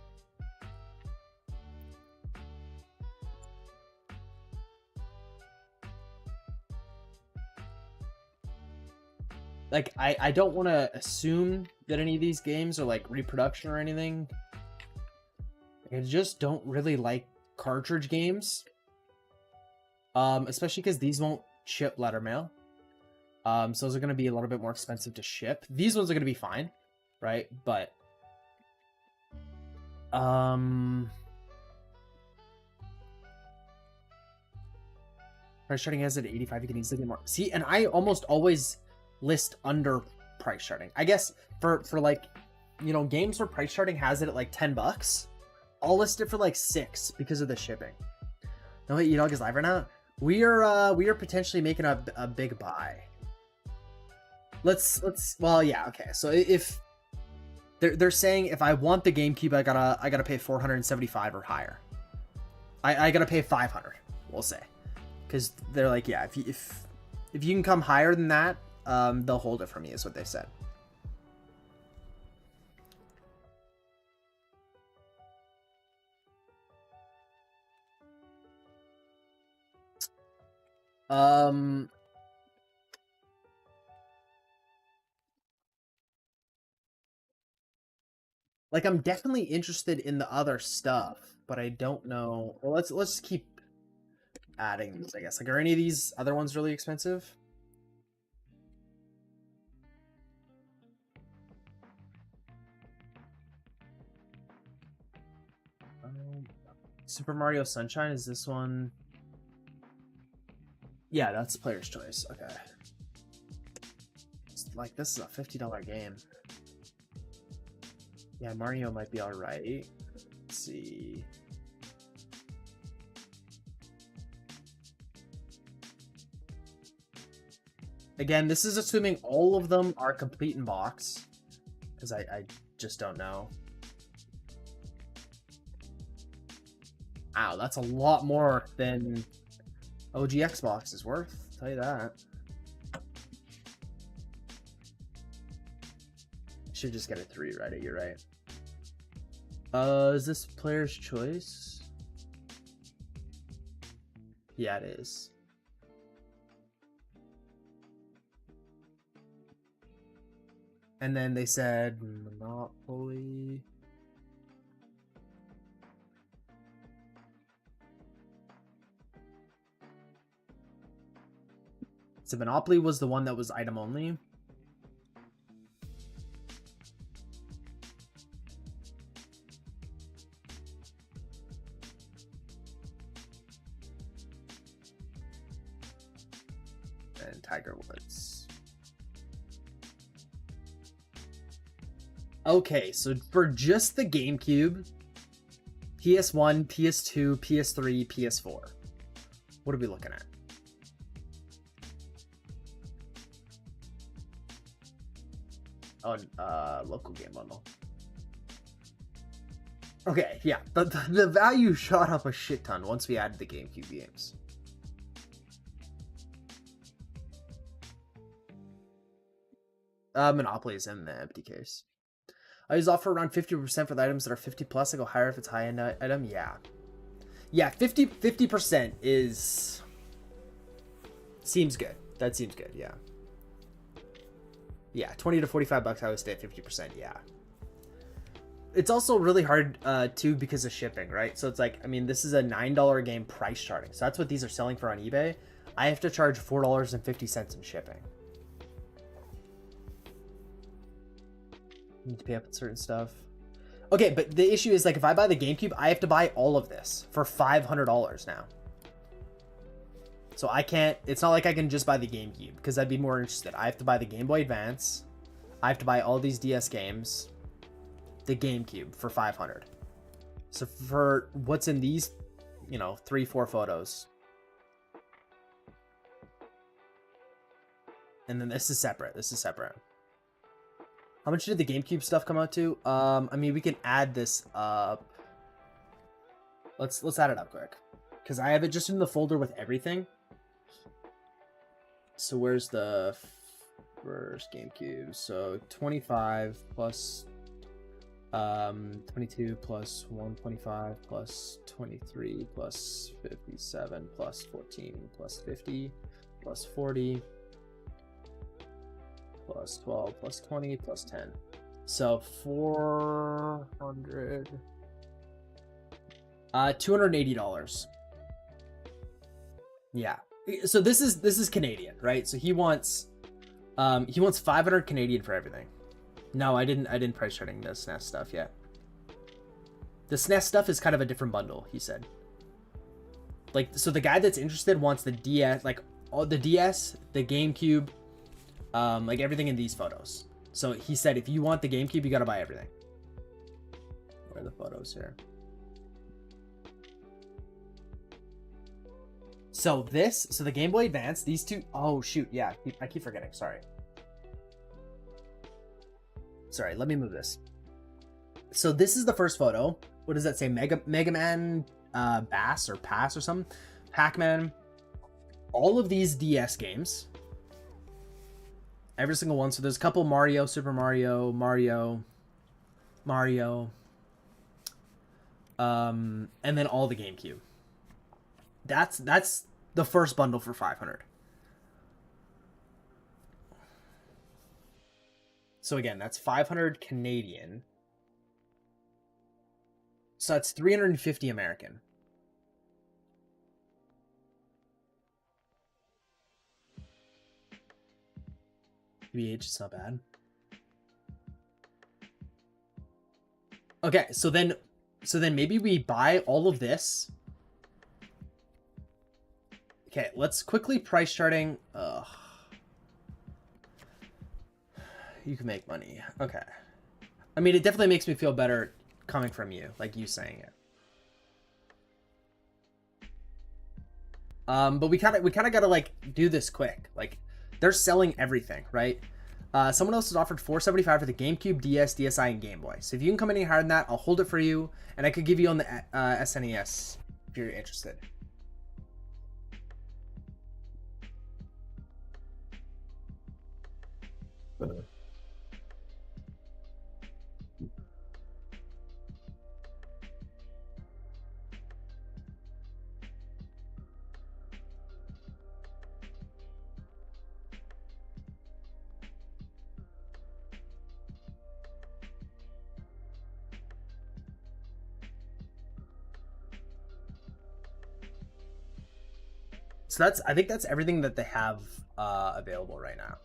Like, I don't want to assume that any of these games are like reproduction or anything. I just don't really like cartridge games. Especially because these won't ship letter mail. So those are going to be a little bit more expensive to ship. These ones are going to be fine, right? But price charting has it at 85. You can easily get more. See, and I almost always list under price charting. I guess for like, you know, games where price charting has it at like $10, I'll list it for like 6 because of the shipping. No, wait, E-Dog is live right now. We are potentially making a big buy. Let's well, yeah, okay. So if they're saying if I want the GameCube, I gotta pay 475 or higher. I gotta pay 500. We'll say, because they're like, yeah, if you can come higher than that, they'll hold it for me, is what they said. Like, I'm definitely interested in the other stuff, but I don't know. Well, let's keep adding these, I guess. Like, are any of these other ones really expensive? Super Mario Sunshine, is this one? Yeah, that's player's choice. Okay. It's like, this is a $50 game. Yeah, Mario might be alright. Let's see. Again, this is assuming all of them are complete in box, because I just don't know. Wow, that's a lot more than OG Xbox is worth. I'll tell you that. Should just get a 3, right? You're right. Is this player's choice? Yeah, it is. And then they said Monopoly. So Monopoly was the one that was item only. And Tiger Woods. Okay, so for just the GameCube, PS1, PS2, PS3, PS4, what are we looking at? Oh, local game bundle. Okay, yeah, the value shot up a shit ton once we added the GameCube games. Monopoly is in the empty case. I use offer around 50% for the items that are 50 plus. I go higher if it's high end item. Yeah. Yeah, 50% is... Seems good. That seems good, yeah. Yeah, 20 to 45 bucks, I would stay at 50%, yeah. It's also really hard, too, because of shipping, right? So it's like, I mean, this is a $9 game price charting. So that's what these are selling for on eBay. I have to charge $4.50 in shipping. Need to pay up on certain stuff. Okay, but the issue is, like, if I buy the GameCube, I have to buy all of this for $500 now. So I can't, it's not like I can just buy the GameCube, because I'd be more interested. I have to buy the Game Boy Advance. I have to buy all these DS games. The GameCube for $500. So for what's in these, you know, 3-4 photos. And then this is separate. This is separate. How much did the GameCube stuff come out to? I mean, we can add this up. Let's add it up quick, because I have it just in the folder with everything. So where's the first GameCube? So 25 plus 22 plus 125 plus 23 plus 57 plus 14 plus 50 plus 40 plus 12 plus 20 plus 10. So 400 $280. Yeah. So this is Canadian, right? So he wants 500 Canadian for everything. No, I didn't price charting the SNES stuff yet. The SNES stuff is kind of a different bundle, he said. Like, so the guy that's interested wants the DS, like all the DS, the GameCube, like everything in these photos. So he said, if you want the GameCube, you got to buy everything. Where are the photos here? So the Game Boy Advance, these two, oh shoot, yeah, I keep forgetting, sorry. Sorry, let me move this. So this is the first photo. What does that say? Mega Man Bass or Pass or something? Pac-Man. All of these DS games. Every single one. So there's a couple Mario, Super Mario, Mario. And then all the GameCube. That's the first bundle for 500. So again, that's 500 Canadian. So that's 350 American. VH is not bad. Okay, so then maybe we buy all of this. Okay, let's quickly price charting. You can make money. Okay. I mean, it definitely makes me feel better coming from you, like you saying it. But we kind of gotta like do this quick. Like, they're selling everything, right? Someone else has offered $475 for the GameCube, DS, DSi, and Game Boy. So if you can come any higher than that, I'll hold it for you, and I could give you on the SNES if you're interested. So that's, I think that's everything that they have available right now.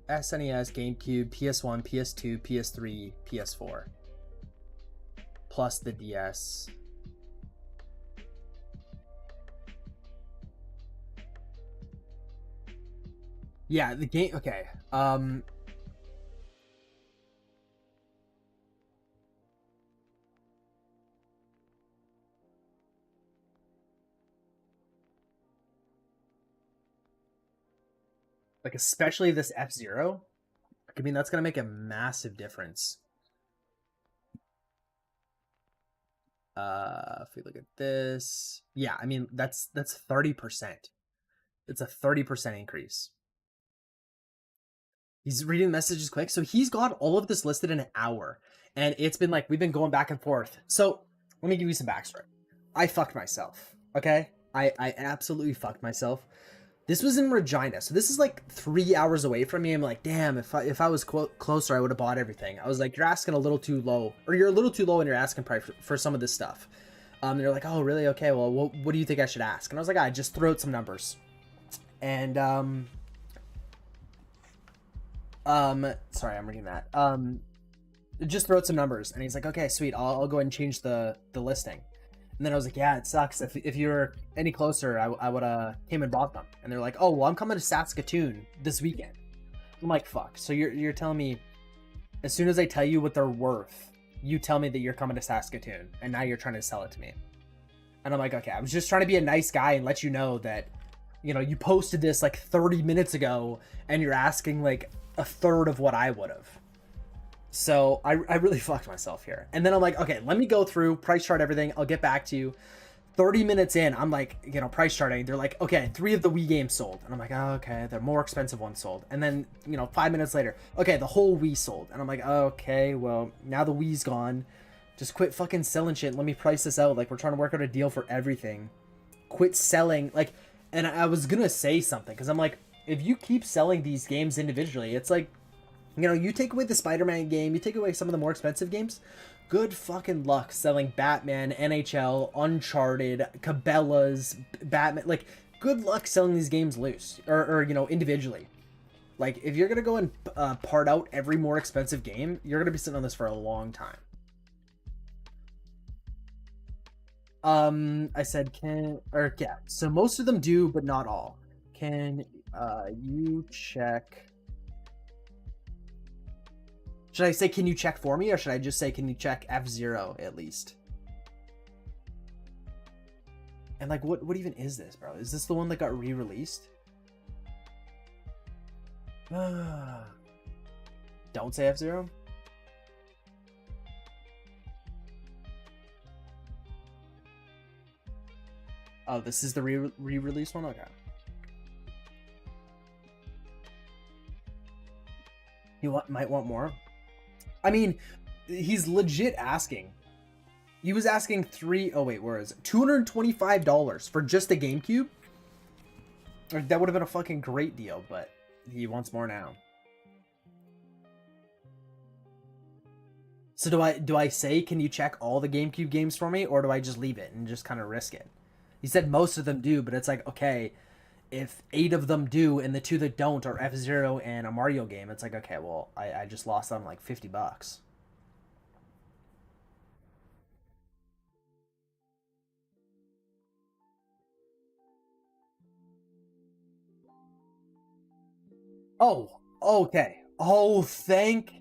SNES, GameCube, PS1, PS2, PS3, PS4, plus the DS. Yeah, the game. Okay. Like especially this F-Zero. I mean, that's gonna make a massive difference. If we look at this, yeah, I mean that's 30%. It's a 30% increase. He's reading messages quick, so he's got all of this listed in an hour, and it's been like we've been going back and forth. So let me give you some backstory. I fucked myself. Okay, I absolutely fucked myself. This was in Regina, so this is like 3 hours away from me. I'm like, damn, if I was closer, I would have bought everything. I was like, you're asking a little too low, or you're a little too low in your asking price for some of this stuff. They're like, oh, really? Okay, well, what do you think I should ask? And I was like, I just throw out some numbers. And, sorry, I'm reading that. Just throw out some numbers. And he's like, okay, sweet, I'll go ahead and change the listing. And then I was like, yeah, it sucks. If you were any closer, I would have came and bought them. And they're like, oh, well, I'm coming to Saskatoon this weekend. I'm like, fuck. So you're telling me as soon as I tell you what they're worth, you tell me that you're coming to Saskatoon, and now you're trying to sell it to me. And I'm like, okay, I was just trying to be a nice guy and let you know that, you know, you posted this like 30 minutes ago and you're asking like a third of what I would have. So I really fucked myself here. And then I'm like, okay, let me go through, price chart everything. I'll get back to you. 30 minutes in, I'm like, you know, price charting. They're like, okay, 3 of the Wii games sold. And I'm like, oh, okay, the more expensive ones sold. And then, you know, 5 minutes later, okay, the whole Wii sold. And I'm like, okay, well, now the Wii's gone. Just quit fucking selling shit. Let me price this out. Like, we're trying to work out a deal for everything. Quit selling. Like, and I was gonna say something, because I'm like, if you keep selling these games individually, it's like, you know, you take away the Spider-Man game, you take away some of the more expensive games, good fucking luck selling Batman, NHL, Uncharted, Cabela's, Batman. Like, good luck selling these games loose, or you know, individually. Like, if you're gonna go and part out every more expensive game, you're gonna be sitting on this for a long time. I said, yeah, so most of them do, but not all. Can you check? Should I say, can you check for me, or should I just say, can you check F-Zero at least? And like, what even is this, bro? Is this the one that got re-released? Don't say F-Zero. Oh, this is the re-release one? Okay. You might want more? I mean, he's legit asking. He was asking oh wait, where is it? $225 for just a GameCube? That would have been a fucking great deal, but he wants more now. So do I say, can you check all the GameCube games for me, or do I just leave it and just kind of risk it? He said most of them do, but it's like, okay, if 8 of them do and the 2 that don't are F-Zero and a Mario game, it's like, okay, well, I just lost on like $50. Oh, okay. Oh, thank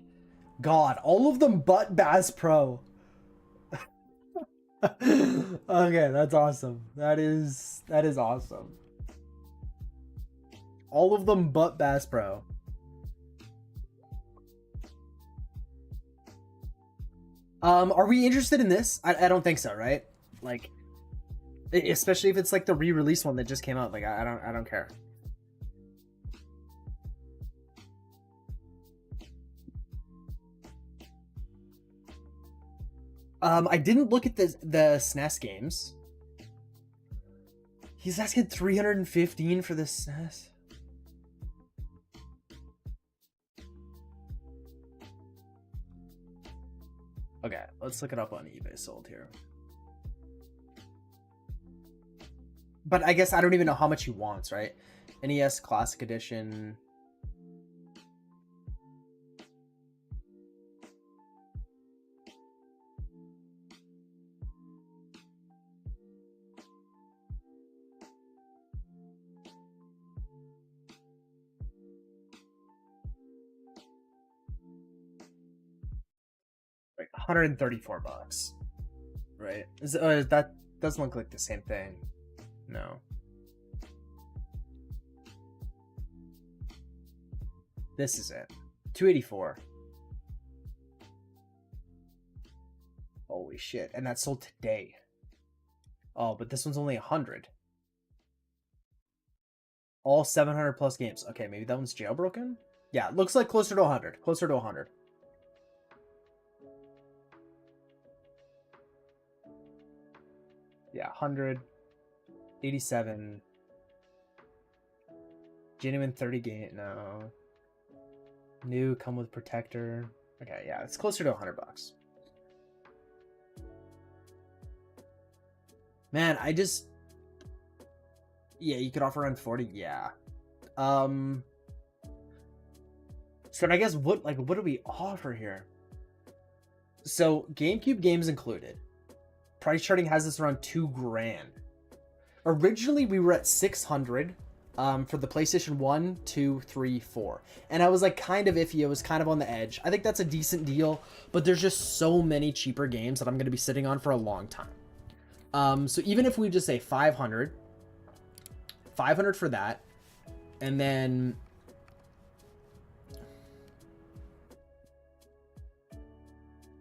God. All of them but Bass Pro. Okay, that's awesome. That is awesome. All of them but Bass Pro. Are we interested in this? I don't think so, right? Like, especially if it's like the re-release one that just came out. Like, I don't care. I didn't look at the SNES games. He's asking 315 for the SNES. Okay, let's look it up on eBay sold here. But I guess I don't even know how much he wants, right? NES Classic Edition. Like $134, right? That doesn't look like the same thing. No. This is it. 284. Holy shit. And that sold today. Oh, but this one's only 100. All 700 plus games. Okay, maybe that one's jailbroken? Yeah, it looks like closer to 100. Closer to 100. Yeah, 100. 87. Genuine 30 game. No. New, come with protector. Okay, yeah, it's closer to $100. Man, I just... Yeah, you could offer around 40. Yeah. So I guess what do we offer here? So GameCube games included. Price charting has this around $2,000. Originally we were at 600 for the PlayStation 1, 2, 3, 4. And I was like kind of iffy. It was kind of on the edge. I think that's a decent deal, but there's just so many cheaper games that I'm going to be sitting on for a long time. So even if we just say 500 for that, and then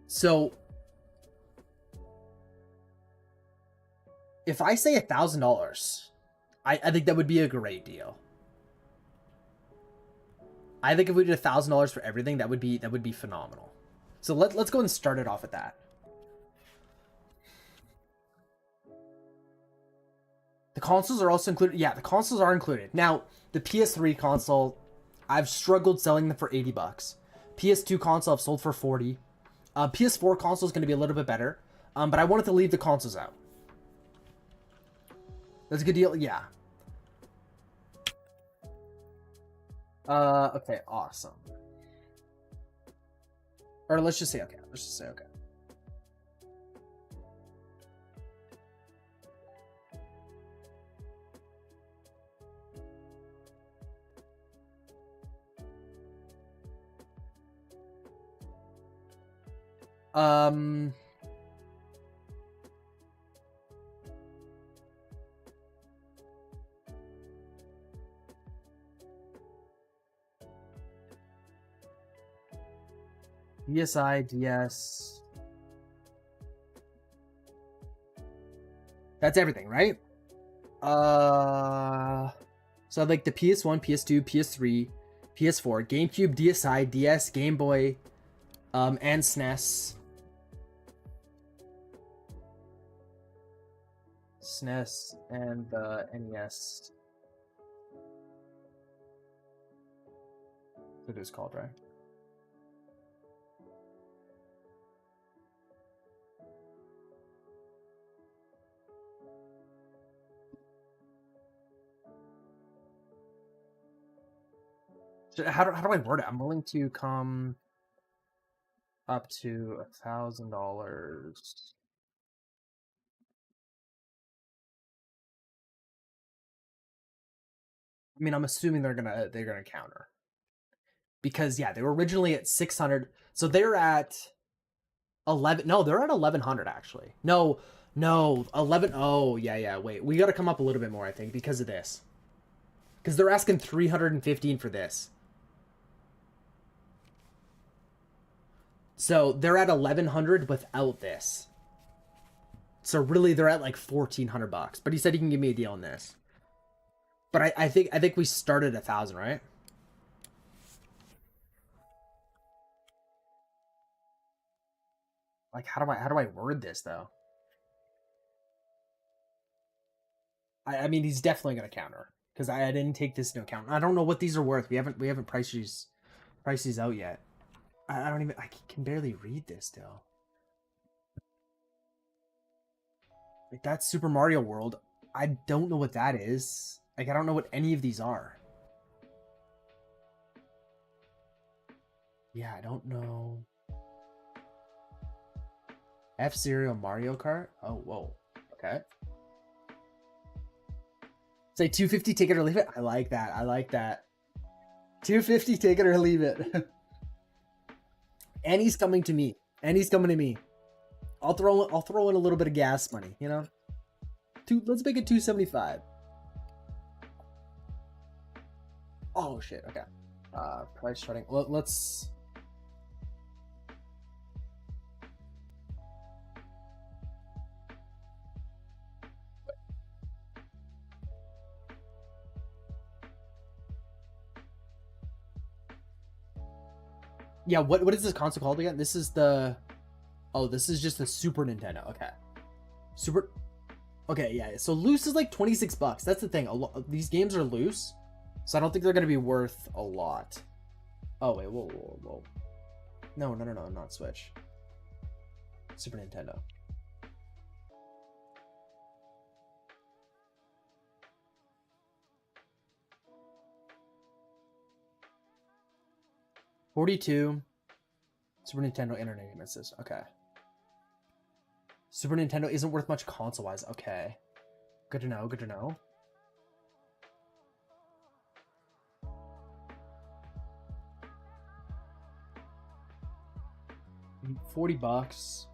so if I say $1,000, I think that would be a great deal. I think if we did $1,000 for everything, that would be phenomenal. So let's go and start it off at that. The consoles are also included. Yeah, the consoles are included. Now, the PS3 console, I've struggled selling them for $80. PS2 console I've sold for 40. PS4 console is going to be a little bit better, but I wanted to leave the consoles out. That's a good deal. Yeah. Okay, awesome. Or let's just say okay. Let's just say okay. DSi, DS. That's everything, right? So like the PS1, PS2, PS3, PS4, GameCube, DSi, DS, Game Boy, and SNES. SNES and the NES. That's what it is called, right? So how do I word it? I'm willing to come up to $1,000. I mean, I'm assuming they're gonna counter, because yeah, they were originally at 600, so they're at 11. No, they're at 1100 actually. No, 11. Oh yeah. Wait, we got to come up a little bit more, I think, because of this. Because they're asking 315 for this. So they're at 1100 without this. So really, they're at like $1,400. But he said he can give me a deal on this. But I think we started at 1,000, right? Like how do I word this though? I mean, he's definitely gonna counter, because I didn't take this into account. I don't know what these are worth. We haven't priced these out yet. I don't even. I can barely read this still. Like that's Super Mario World. I don't know what that is. Like, I don't know what any of these are. Yeah, I don't know. F-Zero Mario Kart? Oh, whoa. Okay. Say 250, take it or leave it. I like that. I like that. 250, take it or leave it. And he's coming to me. And he's coming to me. I'll throw in a little bit of gas money, you know? Let's make it 275. Oh shit, okay. Price starting. Let's Yeah, what is this console called again? This is the this is just the Super Nintendo. Okay. Super Okay, yeah. So loose is like 26 bucks. That's the thing. These games are loose. So I don't think they're going to be worth a lot. Oh, wait. Whoa. No, not Switch. Super Nintendo. $42. Super Nintendo Internet Game Assist. Okay. Super Nintendo isn't worth much console-wise. Okay. Good to know. Good to know. $40.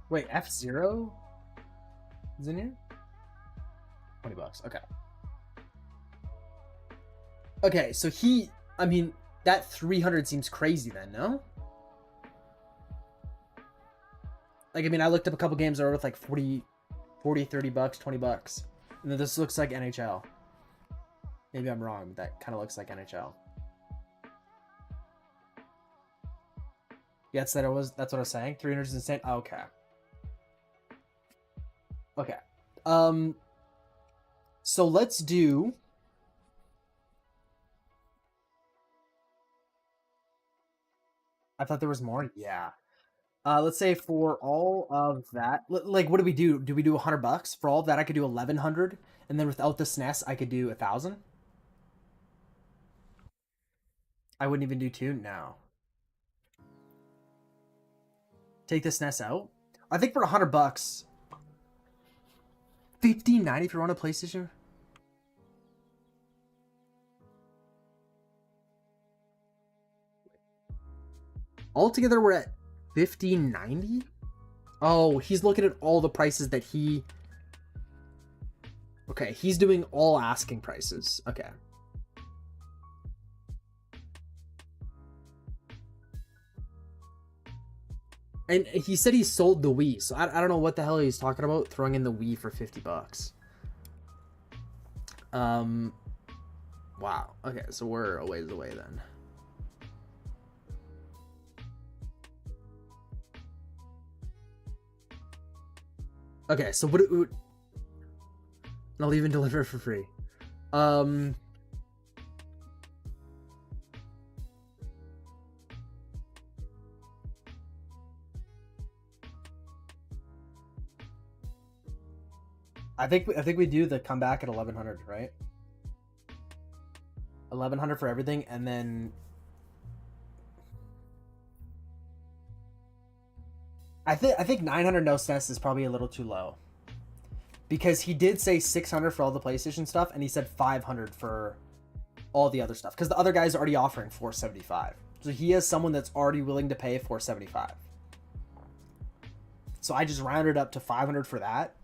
Wait, F-Zero is in here? $20. Okay. Okay, so I mean, that 300 seems crazy then, no? Like, I mean, I looked up a couple games that were worth like 40, 30 bucks, 20 bucks. And then this looks like NHL. Maybe I'm wrong, but that kind of looks like NHL. Yeah, that's what I was saying. 300 is insane. Oh, okay. Okay. So let's do I thought there was more. Yeah. Let's say for all of that, like, what do we do? Do we do $100 for all of that? I could do 1,100, and then without the SNES, I could do 1,000. I wouldn't even do two. No, take the SNES out. I think for $100, 15.90 if you want a PlayStation. Altogether, we're at 15.90. Oh, he's looking at all the prices that he. Okay, he's doing all asking prices. Okay. And he said he sold the Wii, so I don't know what the hell he's talking about throwing in the Wii for $50. Wow. Okay, so we're a ways away then. Okay, so what? I'll even deliver for free. I think we do the comeback at 1,100, right? 1,100 for everything, and then I think 900 no SNES is probably a little too low, because he did say 600 for all the PlayStation stuff, and he said 500 for all the other stuff, because the other guy's already offering 475. So he has someone that's already willing to pay 475. So I just rounded up to 500 for that.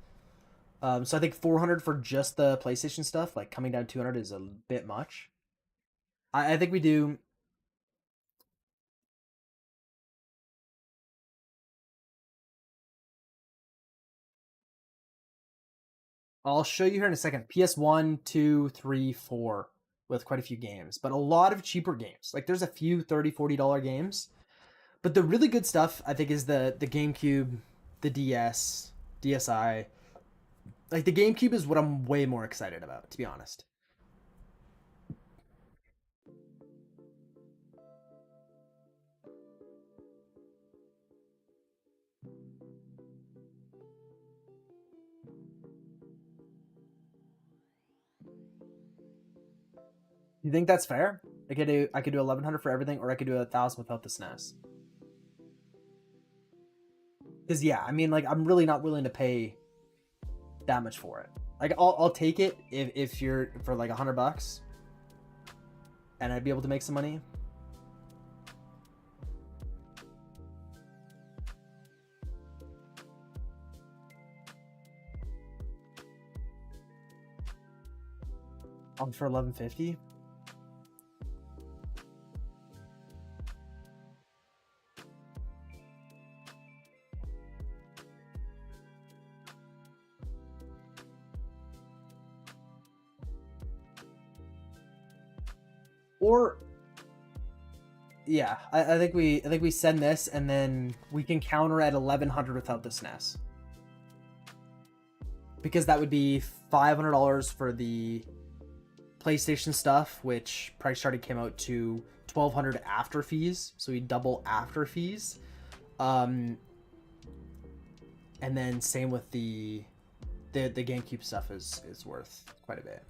So I think 400 for just the PlayStation stuff, like coming down 200 is a bit much. I think we do. I'll show you here in a second. PS1, 2, 3, 4 with quite a few games, but a lot of cheaper games. Like there's a few $30, $40 games. But the really good stuff, I think, is the GameCube, the DS, DSi. Like the GameCube is what I'm way more excited about, to be honest. You think that's fair? I could do 1100 for everything, or I could do 1000 without the SNES. Because yeah, I mean, like, I'm really not willing to pay that much for it. Like, I'll take it if you're for like $100, and I'd be able to make some money. For 1150. Or yeah, I think we send this, and then we can counter at 1100 without the SNES, because that would be $500 for the PlayStation stuff, which price started came out to $1200 after fees, so we double after fees. And then same with the GameCube stuff is worth quite a bit.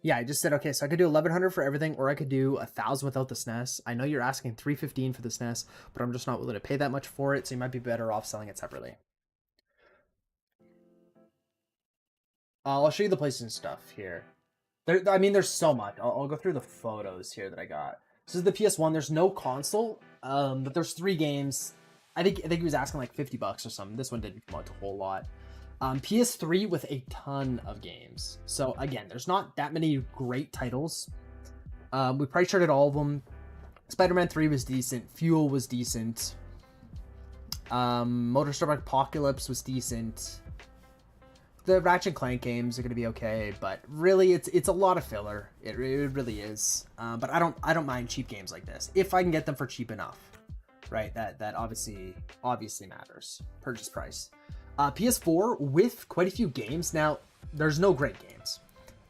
Yeah, I just said, okay, so I could do 1100 for everything, or I could do 1000 without the SNES. I know you're asking 315 for the SNES, but I'm just not willing to pay that much for it, so you might be better off selling it separately. I'll show you the PlayStation stuff here. I mean, there's so much. I'll go through the photos here that I got. This is the PS1. There's no console, but there's 3 games. I think he was asking like $50 or something. This one didn't come out to a whole lot. PS3 with a ton of games. So again, there's not that many great titles. We price charted all of them. Spider-Man 3 was decent. Fuel was decent. Motorstorm Apocalypse was decent. The Ratchet & Clank games are going to be okay, but really it's a lot of filler. It really is. But I don't mind cheap games like this if I can get them for cheap enough, right? That obviously matters. Purchase price. PS4 with quite a few games. Now, there's no great games.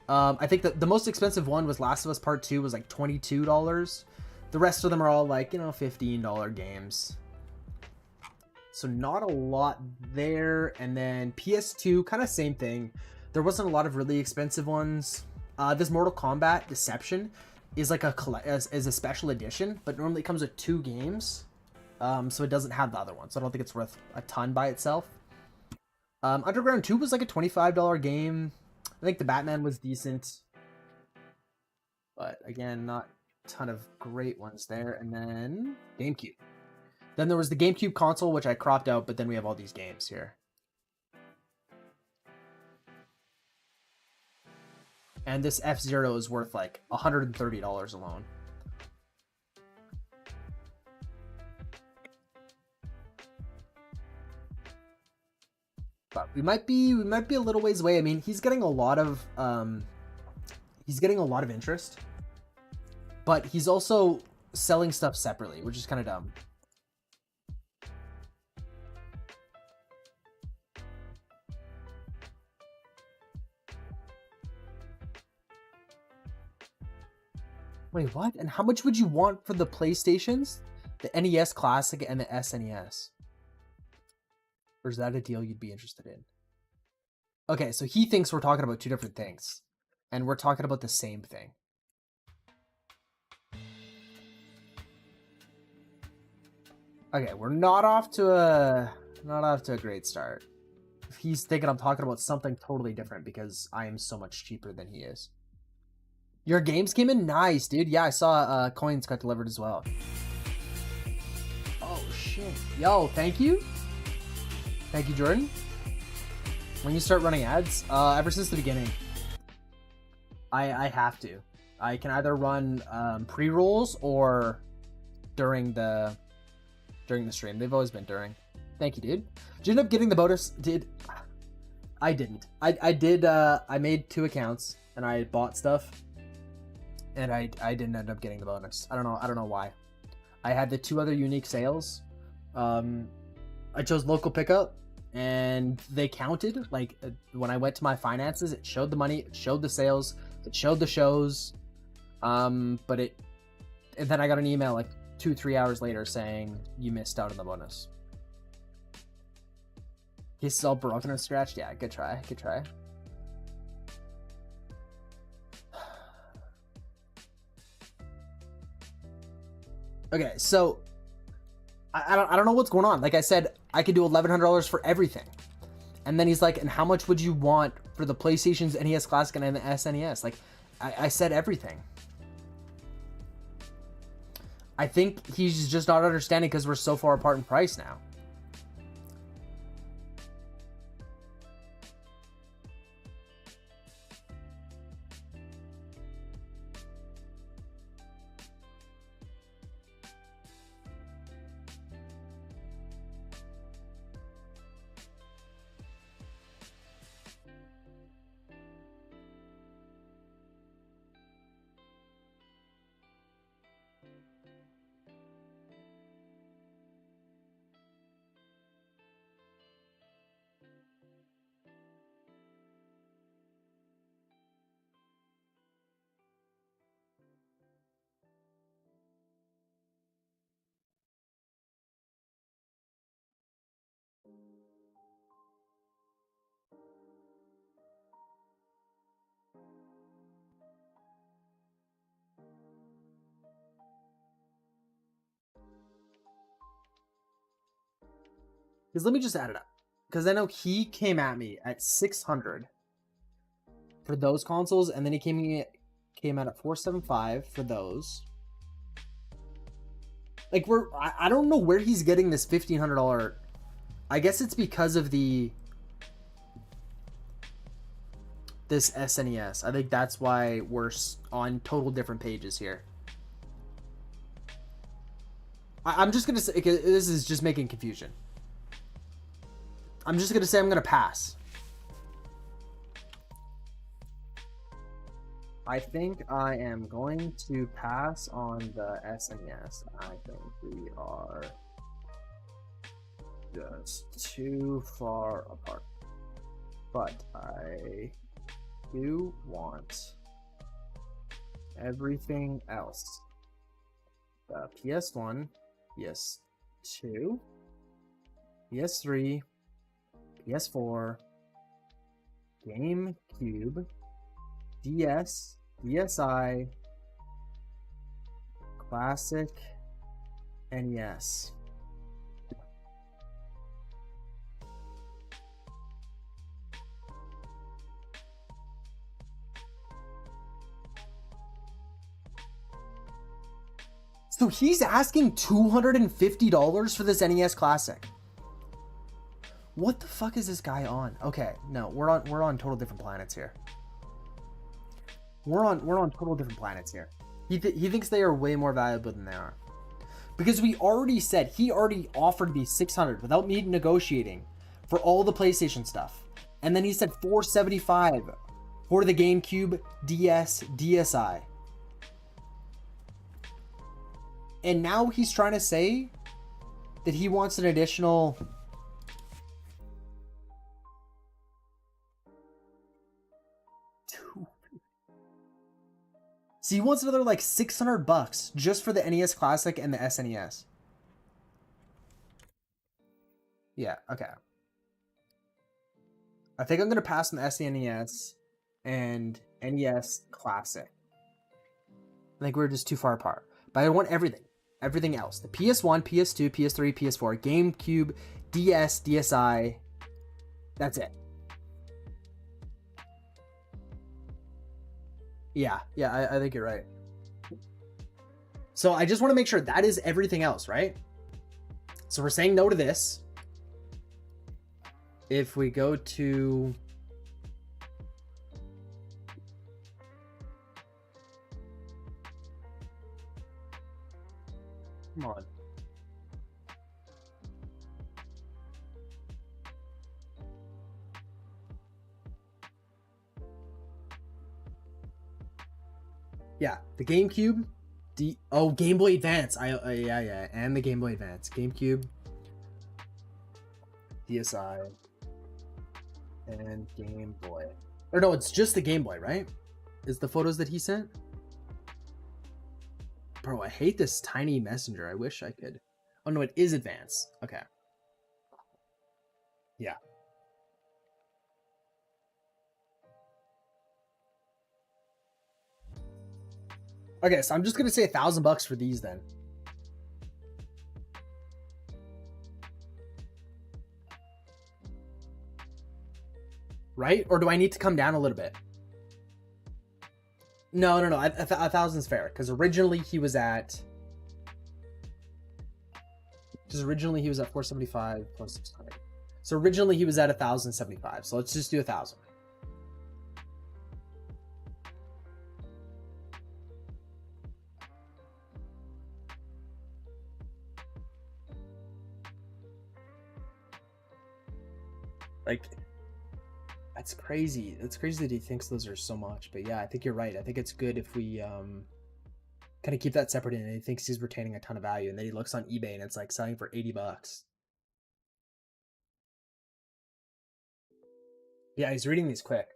I think the most expensive one was Last of Us Part 2 was like $22. The rest of them are all like, $15 games. So not a lot there. And then PS2, kind of same thing. There wasn't a lot of really expensive ones. This Mortal Kombat Deception is like is a special edition, but normally it comes with 2 games. So it doesn't have the other one. So I don't think it's worth a ton by itself. Underground 2 was like a $25 game. I think the Batman was decent. But again, not a ton of great ones there. And then GameCube. Then there was the GameCube console, which I cropped out, but then we have all these games here. And this F-Zero is worth like $130 alone. But we might be a little ways away. I mean, he's getting a lot of interest, but he's also selling stuff separately, which is kind of dumb. Wait, what? And how much would you want for the PlayStations? The NES Classic and the SNES? Or is that a deal you'd be interested in? Okay, so he thinks we're talking about 2 different things. And we're talking about the same thing. Okay, we're not off to a great start. He's thinking I'm talking about something totally different because I am so much cheaper than he is. Your games came in nice, dude. Yeah, I saw coins got delivered as well. Oh shit. Yo, thank you. Thank you, Jordan. When you start running ads, ever since the beginning. I have to. I can either run pre-rolls or during the stream. They've always been during. Thank you, dude. Did you end up getting the bonus? I didn't. I did. I made 2 accounts and I bought stuff, and I didn't end up getting the bonus. I don't know why. I had the 2 other unique sales. I chose local pickup, and they counted. Like when I went to my finances, it showed the money, it showed the sales, it showed the shows. And then I got an email like 2-3 hours later saying you missed out on the bonus. He's all broken and scratched. Yeah, good try. Okay, so I don't know what's going on. Like I said, I could do $1,100 for everything. And then he's like, and how much would you want for the PlayStation's NES Classic and the SNES? Like, I said everything. I think he's just not understanding because we're so far apart in price now. Because let me just add it up. Because I know he came at me at 600 for those consoles, and then he came out at 475 for those. Like I don't know where he's getting this $1,500. I guess it's because of this SNES. I think that's why we're on total different pages here. I'm just gonna say this is just making confusion. I'm just gonna say I'm gonna pass. I think I am going to pass on the SNES. I think we are just too far apart. But I do want everything else. The PS1, PS2, PS3, PS4, GameCube, DS, DSi, Classic, NES. So he's asking $250 for this NES Classic. What the fuck is this guy on? Okay, no, we're on total different planets here. We're on total different planets here. He thinks they are way more valuable than they are. Because we already said, he already offered me 600 without me negotiating for all the PlayStation stuff. And then he said 475 for the GameCube, DS, DSi. And now he's trying to say that he wants an additional... So he wants another like $600 just for the NES Classic and the SNES. Yeah, okay. I think I'm going to pass on the SNES and NES Classic. I think we're just too far apart. But I want everything. Everything else. The PS1, PS2, PS3, PS4, GameCube, DS, DSi. That's it. Yeah, I think you're right. So I just want to make sure that is everything else, right? So we're saying no to this. If we go to Come on. Yeah, the GameCube, Game Boy Advance. Yeah, and the Game Boy Advance, GameCube, DSi, and Game Boy. Or no, it's just the Game Boy, right? Is the photos that he sent? Bro, I hate this tiny messenger. I wish I could. Oh no, it is Advance. Okay. Yeah. Okay, so I'm just gonna say $1,000 for these then. Right? Or do I need to come down a little bit? No. 1,000's fair because originally he was at 475 plus 600. So originally he was at 1,075. So let's just do 1,000. Like, that's crazy. That's crazy that he thinks those are so much. But yeah, I think you're right. I think it's good if we kind of keep that separate, and he thinks he's retaining a ton of value, and then he looks on eBay and it's like selling for $80. Yeah, he's reading these quick.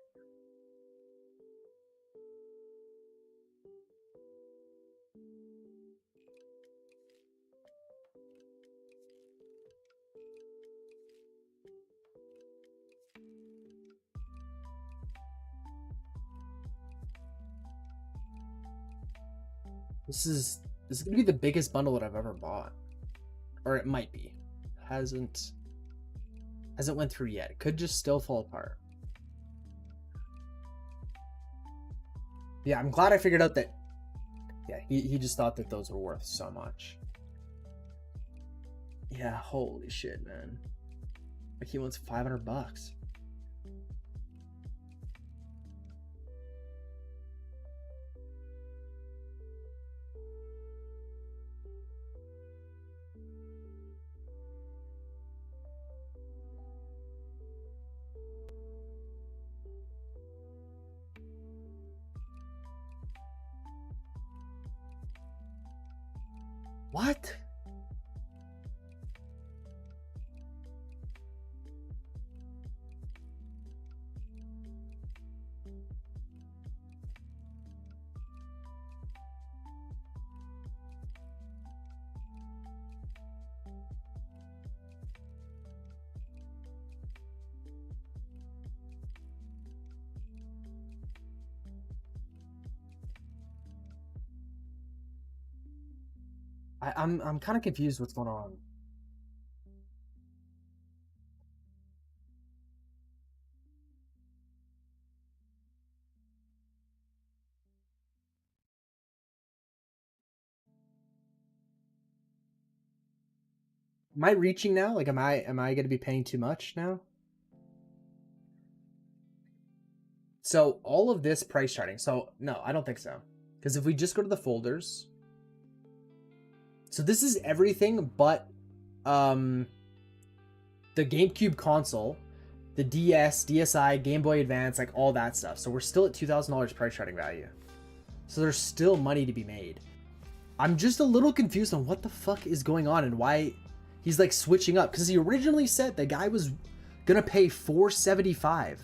This is gonna be the biggest bundle that I've ever bought, or it might be. Hasn't went through yet. It could just still fall apart. Yeah, I'm glad I figured out that. Yeah, he just thought that those were worth so much. Yeah, holy shit, man. Like he wants $500. What? I'm kind of confused what's going on. Am I reaching now? Like, am I going to be paying too much now? So all of this price charting. So no, I don't think so. Because if we just go to the folders, so this is everything but the GameCube console, the DS, DSi, Game Boy Advance, like all that stuff. So we're still at $2,000 price charting value. So there's still money to be made. I'm just a little confused on what the fuck is going on and why he's like switching up. Because he originally said the guy was gonna pay $475.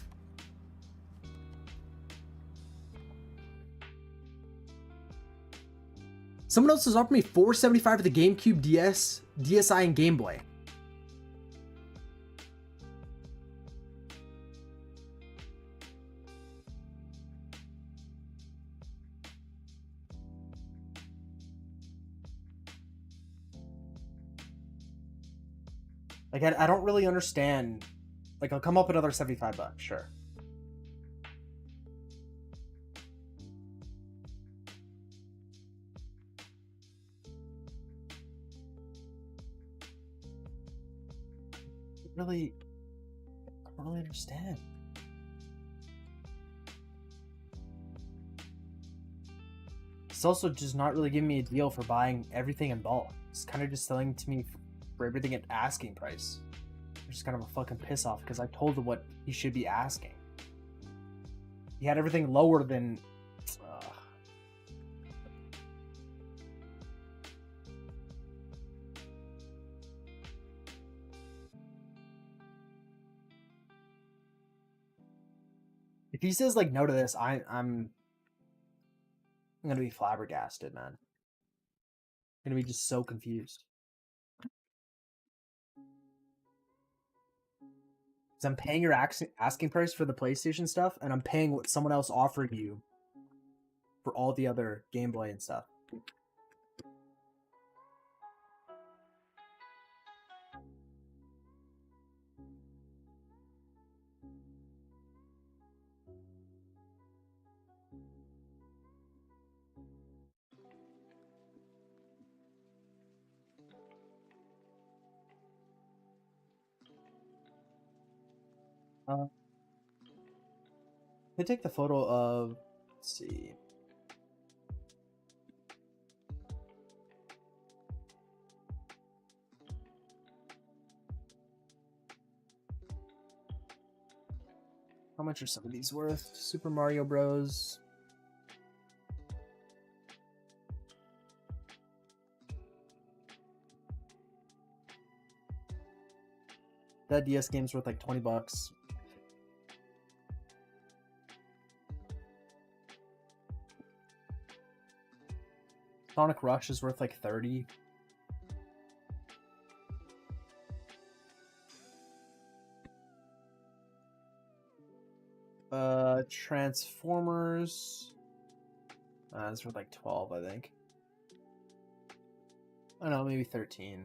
Someone else has offered me $475 for the GameCube, DS, DSi, and Game Boy. Like, I don't really understand. Like, I'll come up another $75, sure. Really, I don't really understand. He's also just not really giving me a deal for buying everything in bulk. He's kind of just selling to me for everything at asking price. Which is kind of a fucking piss off because I told him what he should be asking. He had everything lower than. If he says like no to this, I'm gonna be flabbergasted, man. I'm gonna be just so confused. Because I'm paying your asking price for the PlayStation stuff, and I'm paying what someone else offered you for all the other Game Boy and stuff. I take the photo of. Let's see. How much are some of these worth? Super Mario Bros. That DS game's worth like $20. Sonic Rush is worth like 30. Transformers. It's worth like 12, I think. I don't know, maybe 13.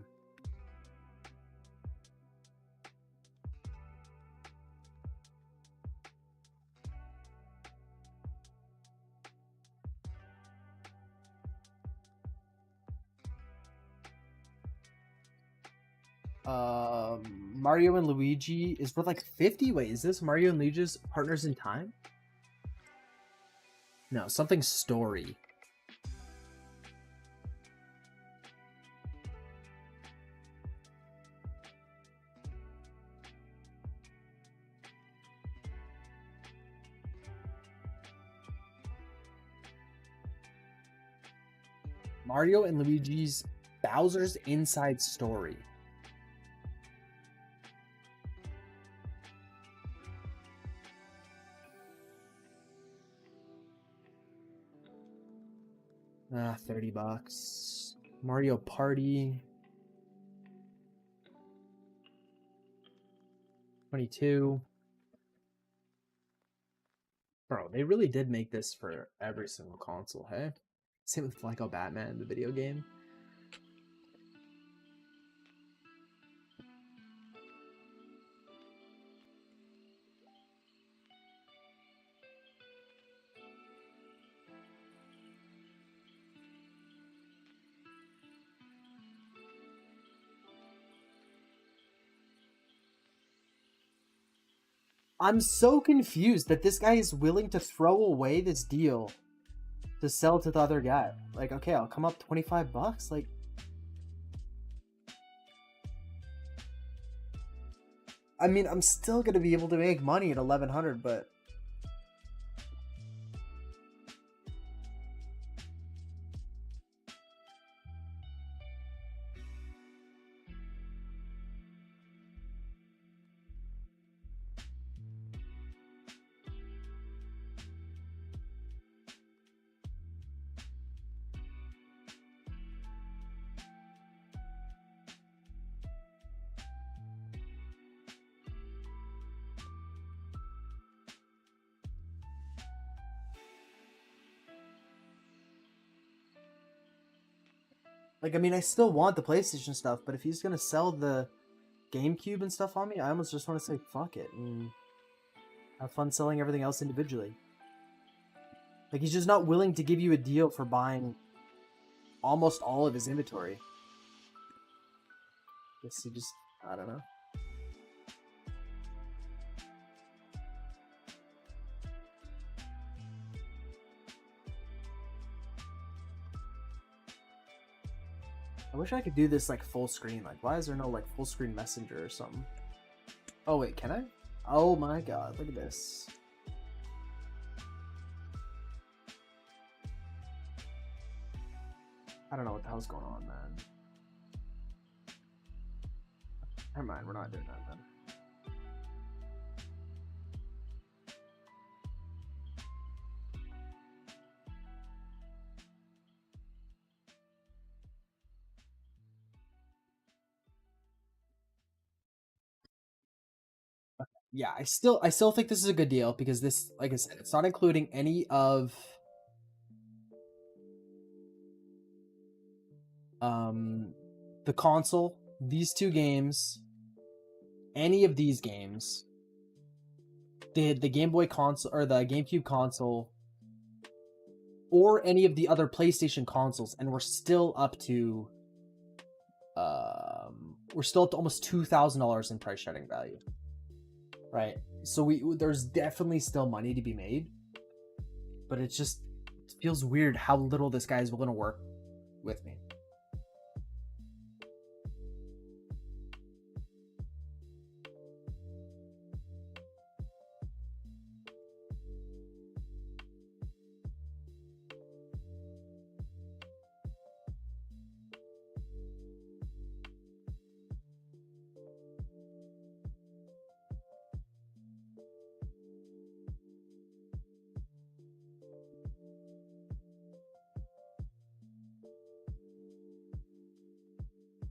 Mario and Luigi is worth like 50. Wait, is this Mario and Luigi's Partners in Time? No, something story. Mario and Luigi's Bowser's Inside Story. $30. Mario Party. 22. Bro, they really did make this for every single console, hey? Same with Lego Batman, the video game. I'm so confused that this guy is willing to throw away this deal to sell to the other guy. Like, okay, I'll come up $25. Like, I mean, I'm still gonna be able to make money at 1100, but like, I mean, I still want the PlayStation stuff, but if he's gonna sell the GameCube and stuff on me, I almost just want to say fuck it and have fun selling everything else individually. Like, he's just not willing to give you a deal for buying almost all of his inventory. Guess he just, I don't know. wish I could do this like full screen. Like, why is there no like full screen messenger or something? Oh wait, can I? Oh my god, look at this. I don't know what the hell's going on, man. Never mind, we're not doing that then. Yeah, I still think this is a good deal because this, like I said, it's not including any of the console, these two games, any of these games, the Game Boy console or the GameCube console, or any of the other PlayStation consoles, and we're still up to almost $2,000 in price shedding value. Right. So there's definitely still money to be made, but it feels weird how little this guy is willing to work with me.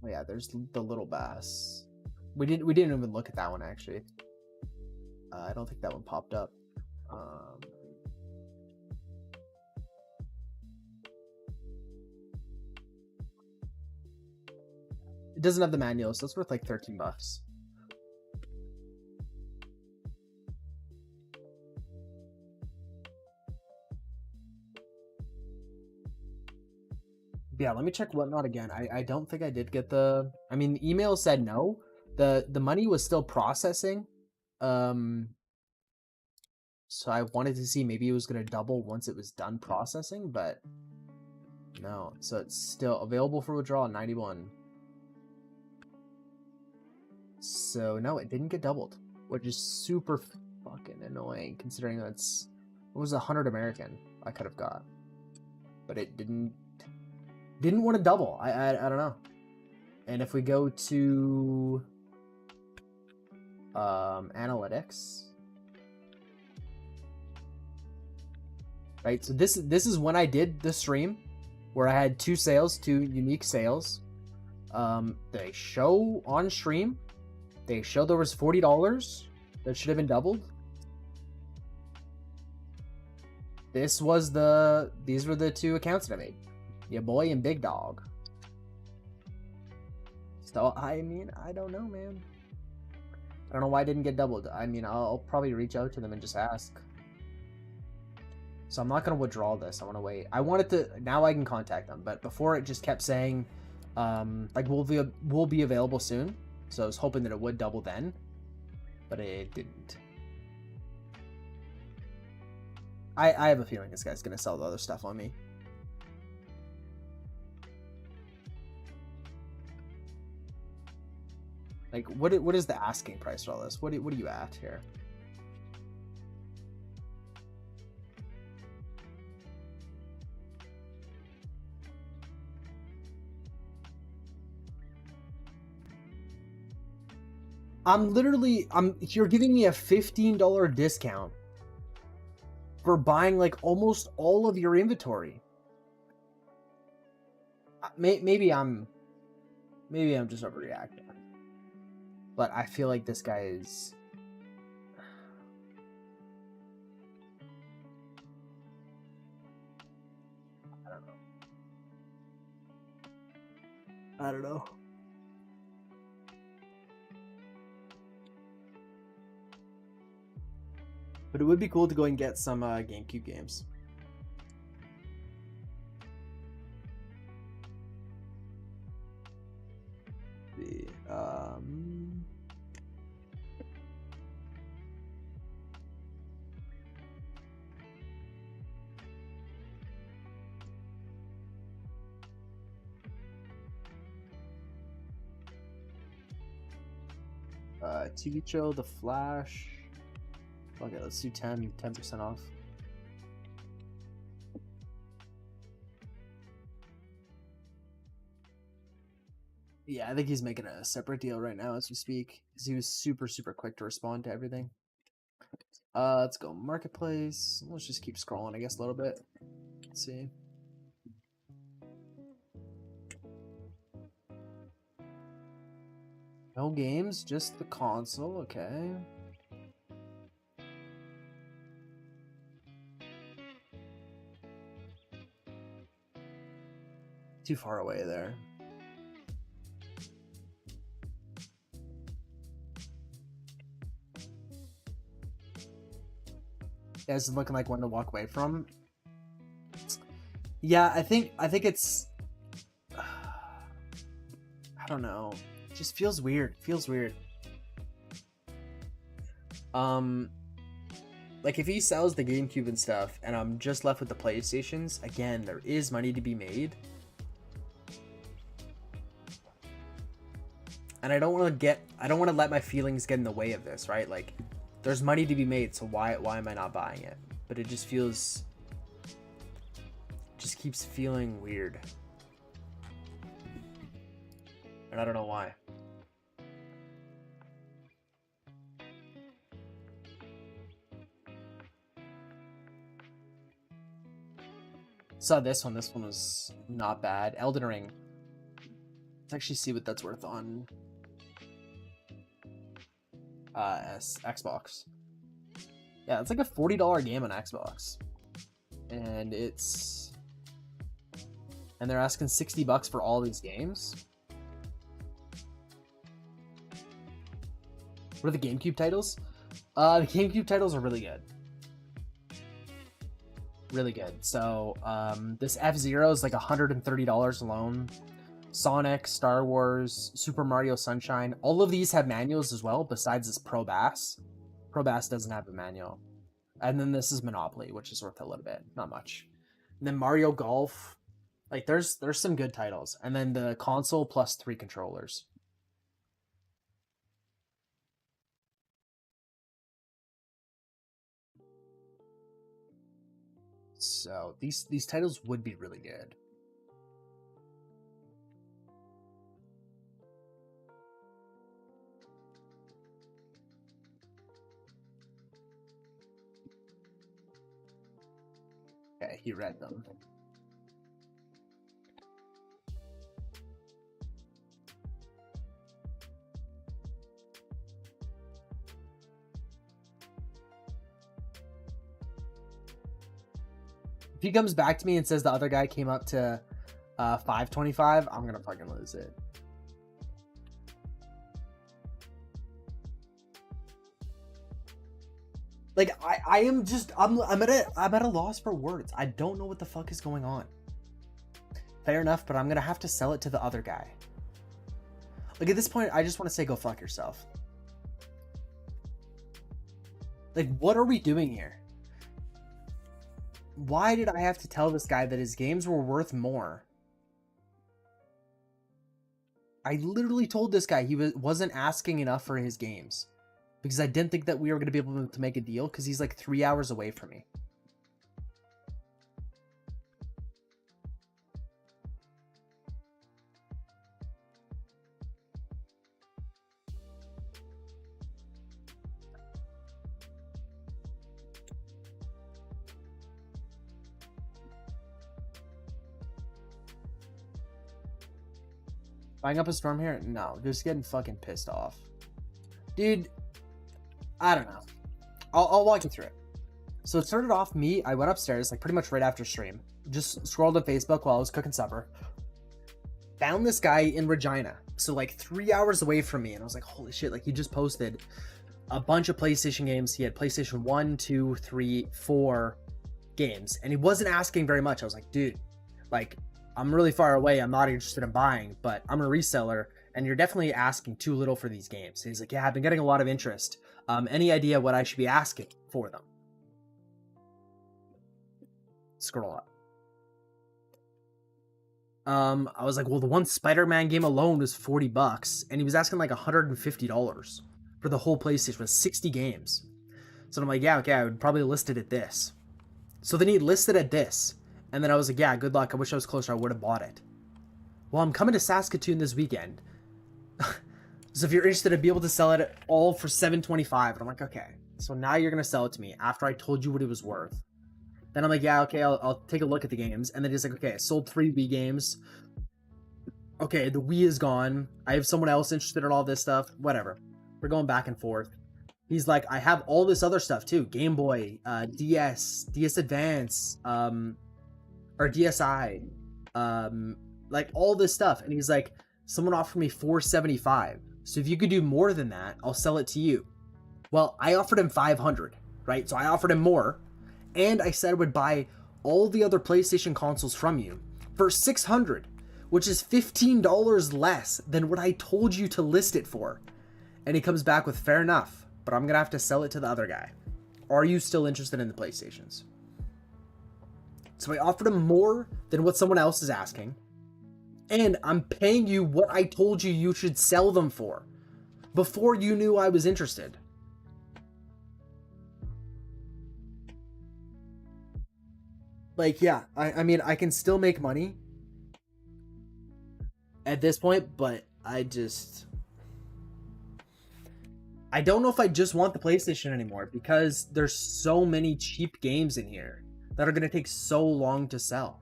Oh yeah, there's the little bass. We didn't even look at that one actually. I don't think that one popped up. It doesn't have the manual, so it's worth like $13. Yeah, let me check Whatnot again. I don't think I did get the. I mean, the email said no. The money was still processing. So I wanted to see maybe it was gonna double once it was done processing, but no. So it's still available for withdrawal at 91. So no, it didn't get doubled, which is super fucking annoying considering it was 100 American I could have got, but it didn't want to double. I don't know. And if we go to analytics, right? So this is when I did the stream where I had two unique sales. They show on stream. They show there was $40 that should have been doubled. These were the two accounts that I made. Your boy and Big Dog. So I mean, I don't know, man. I don't know why I didn't get doubled. I mean, I'll probably reach out to them and just ask. So I'm not gonna withdraw this. I want to wait. I wanted to. Now I can contact them, but before it just kept saying, like we'll be available soon. So I was hoping that it would double then, but it didn't. I have a feeling this guy's gonna sell the other stuff on me. Like, what is the asking price for all this? What are you at here? You're giving me a $15 discount for buying like almost all of your inventory. Maybe I'm just overreacting, but I feel like this guy is. I don't know. But it would be cool to go and get some GameCube games. TV show, The Flash. Okay, let's do 10% off. Yeah, I think he's making a separate deal right now as we speak, because he was super, super quick to respond to everything. Let's go Marketplace. Let's just keep scrolling, I guess, a little bit. Let's see. No games, just the console, okay. Too far away there. Yeah, this is looking like one to walk away from. Yeah, I think it's I don't know. It just feels weird. Feels weird. Like if he sells the GameCube and stuff and I'm just left with the PlayStations, again, there is money to be made. And I don't want to let my feelings get in the way of this, right? Like there's money to be made, so why am I not buying it? But it just keeps feeling weird. And I don't know why. Saw this one. This one was not bad. Elden Ring. Let's actually see what that's worth on Xbox. Yeah, it's like a $40 game on Xbox. And they're asking $60 for all these games. What are the GameCube titles? The GameCube titles are really good. Really good. So, this F-Zero is like $130 alone. Sonic, Star Wars, Super Mario Sunshine. All of these have manuals as well, besides this Pro Bass. Pro Bass doesn't have a manual. And then this is Monopoly, which is worth a little bit. Not much. And then Mario Golf. Like, there's some good titles. And then the console plus 3 controllers. So, these titles would be really good. Okay, he read them. If he comes back to me and says the other guy came up to 525, I'm gonna fucking lose it. Like I am just I'm at a loss for words. I don't know what the fuck is going on. Fair enough, but I'm gonna have to sell it to the other guy. Like at this point, I just want to say go fuck yourself. Like what are we doing here? Why did I have to tell this guy that his games were worth more? I literally told this guy he wasn't asking enough for his games. Because I didn't think that we were going to be able to make a deal because he's like 3 hours away from me. Buying up a storm here? No, just getting fucking pissed off. Dude, I don't know. I'll walk you through it. So it started off I went upstairs like pretty much right after stream. Just scrolled on Facebook while I was cooking supper. Found this guy in Regina. So like 3 hours away from me. And I was like, holy shit, like he just posted a bunch of PlayStation games. He had PlayStation 1, 2, 3, 4 games. And he wasn't asking very much. I was like, dude, like I'm really far away. I'm not interested in buying, but I'm a reseller. And you're definitely asking too little for these games. And he's like, yeah, I've been getting a lot of interest. Any idea what I should be asking for them? Scroll up. I was like, well, the one Spider-Man game alone was $40, and he was asking like $150. for the whole PlayStation with 60 games. So I'm like, yeah, okay, I would probably list it at this. So then he listed at this. And then I was like, yeah, good luck. I wish I was closer. I would have bought it. Well, I'm coming to Saskatoon this weekend. So if you're interested, I'd be able to sell it all for $725. And I'm like, okay. So now you're going to sell it to me after I told you what it was worth. Then I'm like, yeah, okay, I'll take a look at the games. And then he's like, okay, I sold 3 Wii games. Okay, the Wii is gone. I have someone else interested in all this stuff. Whatever. We're going back and forth. He's like, I have all this other stuff too. Game Boy, DS, DS Advance, or DSi, like all this stuff. And he's like, someone offered me $475. So if you could do more than that, I'll sell it to you. Well, I offered him $500, right? So I offered him more. And I said I would buy all the other PlayStation consoles from you for $600, which is $15 less than what I told you to list it for. And he comes back with, fair enough, but I'm going to have to sell it to the other guy. Are you still interested in the PlayStations? So I offered him more than what someone else is asking. And I'm paying you what I told you you should sell them for before you knew I was interested. Like, yeah, I mean, I can still make money at this point, but I don't know if I just want the PlayStation anymore because there's so many cheap games in here that are going to take so long to sell.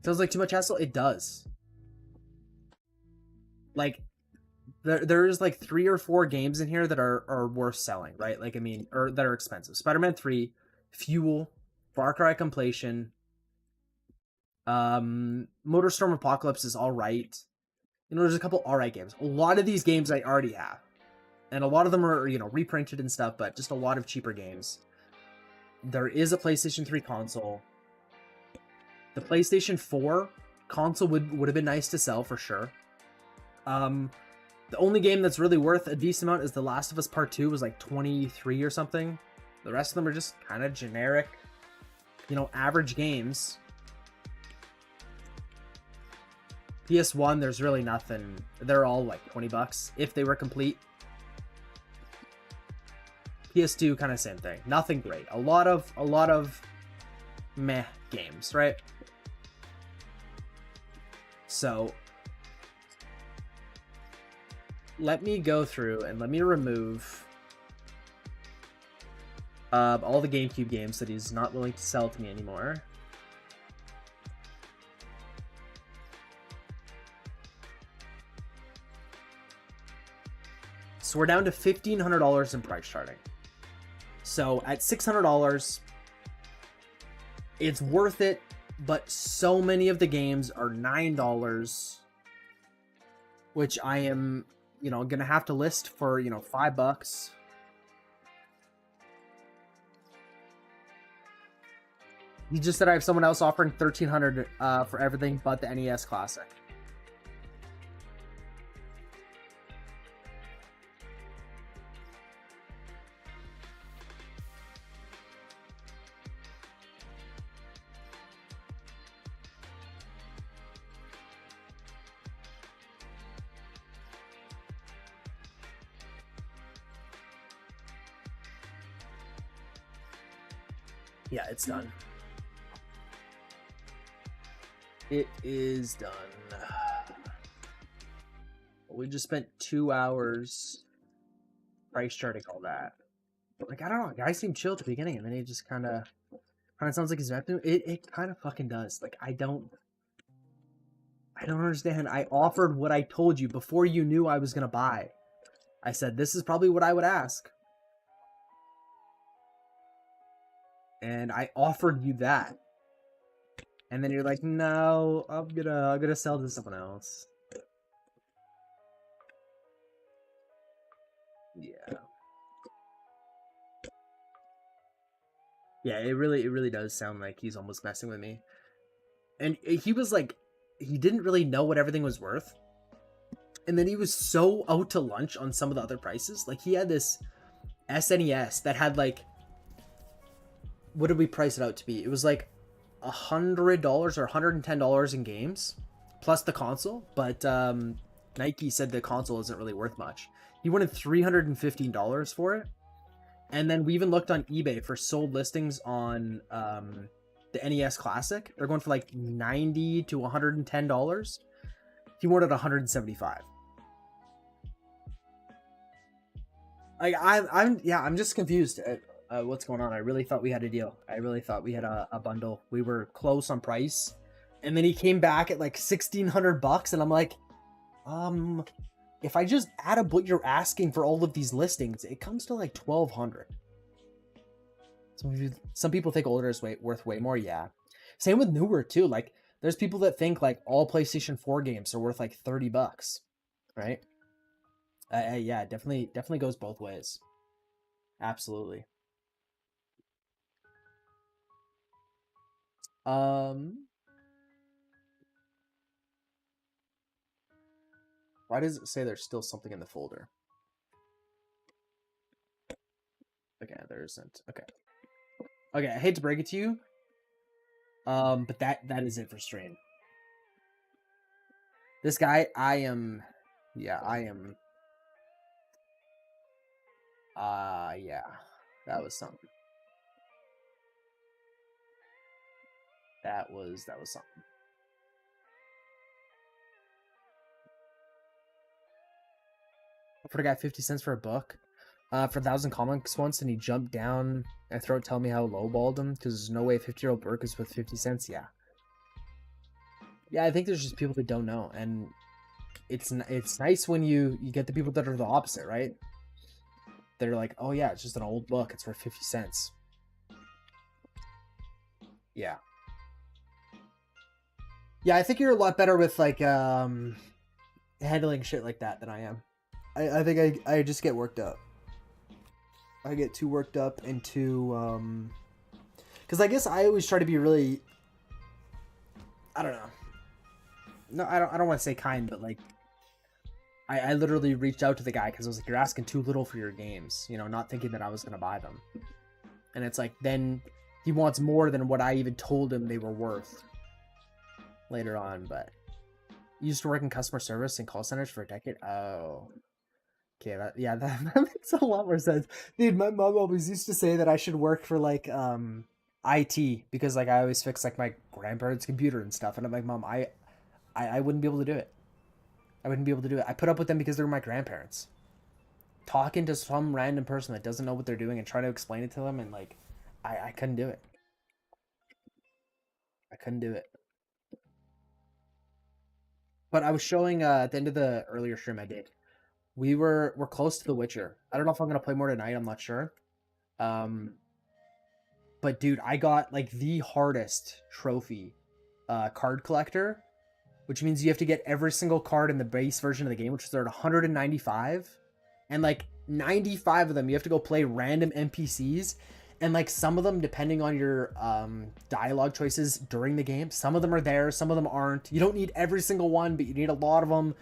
Feels like too much hassle? It does. Like, there's like 3 or 4 games in here that are worth selling, right? Like, I mean, or that are expensive. Spider-Man 3, Fuel, Far Cry Completion, MotorStorm Apocalypse is alright. You know, there's a couple alright games. A lot of these games I already have. And a lot of them are, you know, reprinted and stuff, but just a lot of cheaper games. There is a PlayStation 3 console. The PlayStation 4 console would have been nice to sell for sure. The only game that's really worth a decent amount is The Last of Us Part 2 was like 23 or something. The rest of them are just kind of generic, you know, average games. PS1, there's really nothing. They're all like $20 if they were complete. PS2, kind of same thing. Nothing great. A lot of meh games, right? So let me go through and let me remove all the GameCube games that he's not willing to sell to me anymore. So we're down to $1,500 in price charting. So at $600, it's worth it, but so many of the games are $9, which I am, you know, gonna have to list for, you know, $5. He just said I have someone else offering $1,300 for everything but the NES Classic. Yeah, it's done. It is done. We just spent 2 hours price charting all that. Like, I don't know, guy seemed chill at the beginning, and then he just kind of sounds like he's vaping. It kind of fucking does. Like, I don't understand. I offered what I told you before you knew I was gonna buy. I said this is probably what I would ask. And I offered you that. And then you're like, no, I'm gonna sell to someone else. Yeah. Yeah, it really does sound like he's almost messing with me. And he was like, he didn't really know what everything was worth. And then he was so out to lunch on some of the other prices. Like, he had this SNES that had like, what did we price it out to be? It was like $100 or $110 in games, plus the console. But Nike said the console isn't really worth much. He wanted $315 for it. And then we even looked on eBay for sold listings on the NES Classic. They're going for like $90 to $110. He wanted $175. Like I'm just confused at what's going on. I really thought we had a deal. I really thought we had a bundle. We were close on price, and then he came back at like $1,600, and I'm like, if I just add up what you're asking for all of these listings, it comes to like $1,200. Some people think older is worth way more. Yeah, same with newer too. Like there's people that think like all PlayStation 4 games are worth like $30, right? Yeah, definitely goes both ways. Absolutely. Um, why does it say there's still something in the folder? Okay, there isn't. Okay. Okay, I hate to break it to you. But that is it for stream. This guy, I am. Yeah. That was something. That was something. For a guy 50 cents for a book. For 1,000 comics once, and he jumped down and throat tell me how lowballed him because there's no way a 50-year-old book is worth 50 cents. Yeah. Yeah, I think there's just people that don't know, and it's nice when you get the people that are the opposite, right? They're like, oh yeah, it's just an old book, it's worth 50 cents. Yeah. Yeah, I think you're a lot better with like handling shit like that than I am. I think I just get worked up. I get too worked up and too because I guess I always try to be really, I don't know. No, I don't want to say kind, but like I literally reached out to the guy because I was like, you're asking too little for your games, you know, not thinking that I was gonna buy them. And it's like then he wants more than what I even told him they were worth later on. But you used to work in customer service and call centers for a decade. Oh, okay, that makes a lot more sense, dude. My mom always used to say that I should work for like IT because like I always fix like my grandparents' computer and stuff, and I'm like, Mom, I wouldn't be able to do it. I wouldn't be able to do it. I put up with them because they're my grandparents. Talking to some random person that doesn't know what they're doing and trying to explain it to them, and like I couldn't do it. I couldn't do it. But I was showing at the end of the earlier stream I did. We're close to The Witcher. I don't know if I'm gonna play more tonight. I'm not sure. Um, but dude, I got like the hardest trophy, card collector, which means you have to get every single card in the base version of the game, which is at 195, and like 95 of them you have to go play random NPCs, and like some of them depending on your dialogue choices during the game, some of them are there, some of them aren't. You don't need every single one, but you need a lot of them.